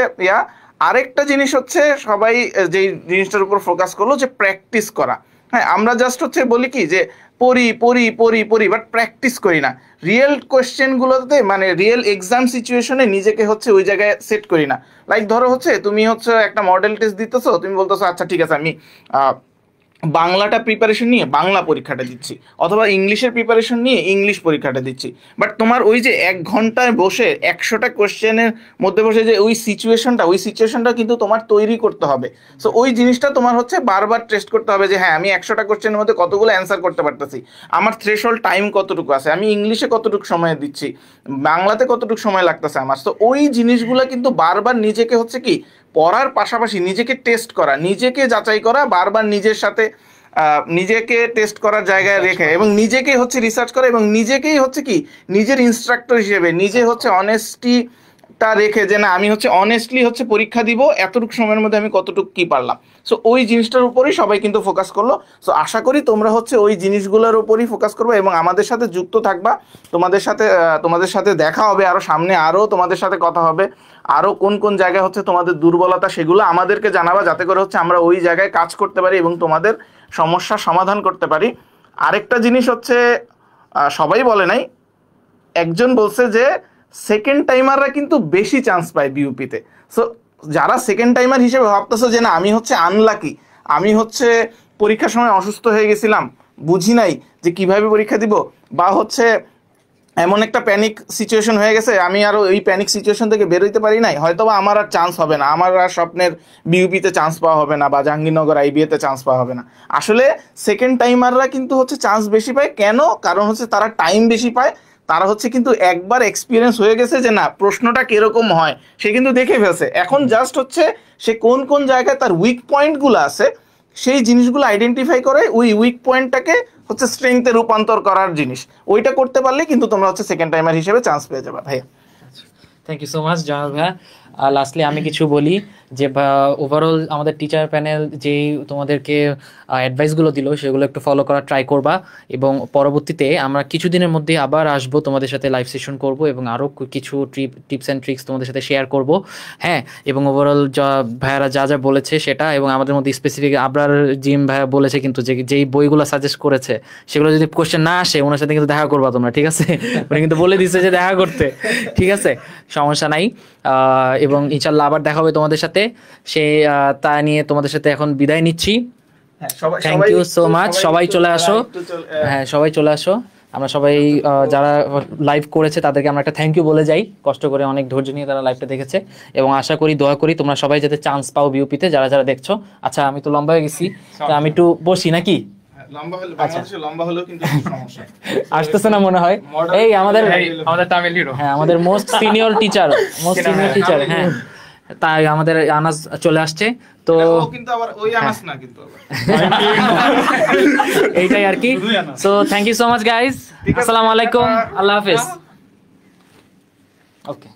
আরেকটা জিনিস হচ্ছে সবাই যেই জিনিসটার উপর ফোকাস করলো যে প্র্যাকটিস করা। হ্যাঁ, আমরা জাস্ট হচ্ছে বলি কি যে পড়ি বাট প্র্যাকটিস করি না। রিয়েল কোয়েশ্চেনগুলোতে মানে রিয়েল এক্সাম সিচুয়েশনে নিজেকে হচ্ছে ওই জায়গায় সেট করি না। লাইক ধরো হচ্ছে তুমি হচ্ছে একটা মডেল টেস্ট দিতেছো, তুমি বলতেছো আচ্ছা ঠিক আছে আমি বাংলাটা প্রিপারেশন নিয়ে বাংলা পরীক্ষাটা দিচ্ছি, অথবা ইংলিশের প্রিপারেশন নিয়ে ইংলিশ পরীক্ষাটা দিচ্ছি, বাট তোমার ওই যে 1 ঘন্টায় বসে 100টা কোশ্চেনের মধ্যে বসে যে ওই সিচুয়েশনটা কিন্তু তোমার তৈরি করতে হবে। সো ওই জিনিসটা তোমার হচ্ছে বারবার টেস্ট করতে হবে যে হ্যাঁ আমি 100টা কোশ্চেনের মধ্যে কতগুলো অ্যান্সার করতে পারতেছি, আমার থ্রেশহোল্ড টাইম কতটুকু আছে, আমি ইংলিশে কতটুকু সময় দিচ্ছি, বাংলাতে কতটুকু সময় লাগতেছে আমার। তো ওই জিনিসগুলো কিন্তু বারবার নিজেকে হচ্ছে কি পড়ার পাশাপাশি নিজেকে টেস্ট করা, নিজেকে যাচাই করা, বারবার নিজের সাথে নিজেকে টেস্ট করার জায়গায় রেখে, এবং নিজেকে হচ্ছে রিসার্চ করা, এবং নিজেকেই হচ্ছে কি নিজের ইনস্ট্রাক্টর হিসেবে নিজে হচ্ছে অনেস্টিটা রেখে যে না আমি হচ্ছে অনেস্টলি হচ্ছে পরীক্ষা দিব, এতটুকু সময়ের মধ্যে আমি কতটুকু কি পারলাম। সো ওই জিনিসটার উপরই সবাই কিন্তু ফোকাস করলো। সো আশা করি তোমরা হচ্ছে ওই জিনিসগুলোর উপরই ফোকাস করবে এবং আমাদের সাথে যুক্ত থাকবা। তোমাদের সাথে দেখা হবে, আরও সামনে আরও তোমাদের সাথে কথা হবে, আরও কোন কোন জায়গায় হচ্ছে তোমাদের দুর্বলতা সেগুলো আমাদেরকে জানাবা, যাতে করে হচ্ছে আমরা ওই জায়গায় কাজ করতে পারি এবং তোমাদের সমস্যার সমাধান করতে পারি। আরেকটা জিনিস হচ্ছে সবাই বলে নাই, একজন বলছে যে সেকেন্ড টাইমাররা কিন্তু বেশি চান্স পায় বিউপিতে। সো যারা সেকেন্ড টাইমার হিসেবে ভাবতেছো যে না আমি হচ্ছে আনলাকি, আমি হচ্ছে পরীক্ষার সময় অসুস্থ হয়ে গেছিলাম, বুঝি নাই যে কিভাবে পরীক্ষা দিব, বা হচ্ছে এমন একটা প্যানিক সিচুয়েশন হয়ে গেছে আমি আরও এই প্যানিক সিচুয়েশন থেকে বেরোইতে পারি নাই, হয়তো বা আমার আর চান্স হবে না, আমার আর স্বপ্নের বিউপিতে চান্স পাওয়া হবে না বা জাহাঙ্গীরনগর আইবিএতে চান্স পাওয়া হবে না। আসলে সেকেন্ড টাইমাররা কিন্তু হচ্ছে চান্স বেশি পায়। কেন? কারণ হচ্ছে তারা টাইম বেশি পায়, তারা হচ্ছে কিন্তু একবার এক্সপিরিয়েন্স হয়ে গেছে যে না প্রশ্নটা কিরকম হয় সে কিন্তু দেখে ফেলছে। এখন জাস্ট হচ্ছে সে কোন কোন জায়গায় তার উইক পয়েন্টগুলো আছে সেই জিনিসগুলো আইডেন্টিফাই করে ওই উইক পয়েন্টটাকে হচ্ছে স্ট্রেংথে রূপান্তর করার জিনিস, ওইটা করতে পারলে কিন্তু তোমরা হচ্ছে সেকেন্ড টাইমার হিসেবে চান্স পেয়ে যাবে। ভাইয়া থ্যাংক ইউ সো মাচ জনাব ভাইয়া। লাস্টলি আমি কিছু বলি যে ওভারঅল আমাদের টিচার প্যানেল যেই তোমাদেরকে অ্যাডভাইসগুলো দিল সেগুলো একটু ফলো করার ট্রাই করবা, এবং পরবর্তীতে আমরা কিছুদিনের মধ্যে আবার আসবো তোমাদের সাথে লাইভ সেশন করব এবং আরও কিছু টিপস অ্যান্ড ট্রিক্স তোমাদের সাথে শেয়ার করব। হ্যাঁ, এবং ওভারঅল ভাইয়ারা যা যা বলেছে সেটা, এবং আমাদের মধ্যে স্পেসিফিক আবরার জিম ভাইয়া বলেছে কিন্তু যেই বইগুলো সাজেস্ট করেছে সেগুলো যদি কোশ্চেন না আসে ওনার সাথে কিন্তু দেখা করবা তোমরা, ঠিক আছে? উনি কিন্তু বলে দিচ্ছে যে দেখা করতে, ঠিক আছে, সমস্যা নাই। এবং ইনশাল্লাহ আবার দেখা হবে তোমাদের সাথে, সেই তা নিয়ে তোমাদের সাথে এখন বিদায় নিচ্ছি। Thank you so much. সবাই চলে আসো, হ্যাঁ সবাই চলে আসো। আমরা সবাই যারা লাইভ করেছে তাদেরকে আমরা একটা থ্যাংক ইউ বলে যাই, কষ্ট করে অনেক ধৈর্য নিয়ে তারা লাইভটা দেখেছে, এবং আশা করি দোয়া করি তোমরা সবাই যাতে চান্স পাও বিউপিতে যারা যারা দেখছো। আচ্ছা আমি তো লম্বা হয়ে গেছি, তো আমি একটু বসি নাকি? আসতেছে না মনে হয়। এই আমাদের তামিল হিরো, হ্যাঁ আমাদের মোস্ট সিনিয়র টিচার, হ্যাঁ তাই আমাদের আনাস চলে আসছে, তো কিন্তু আবার ওই আনাস না কিন্তু এইটাই আর কি। So thank you so much guys, আসসালামু আলাইকুম, আল্লাহ হাফেজ। ওকে।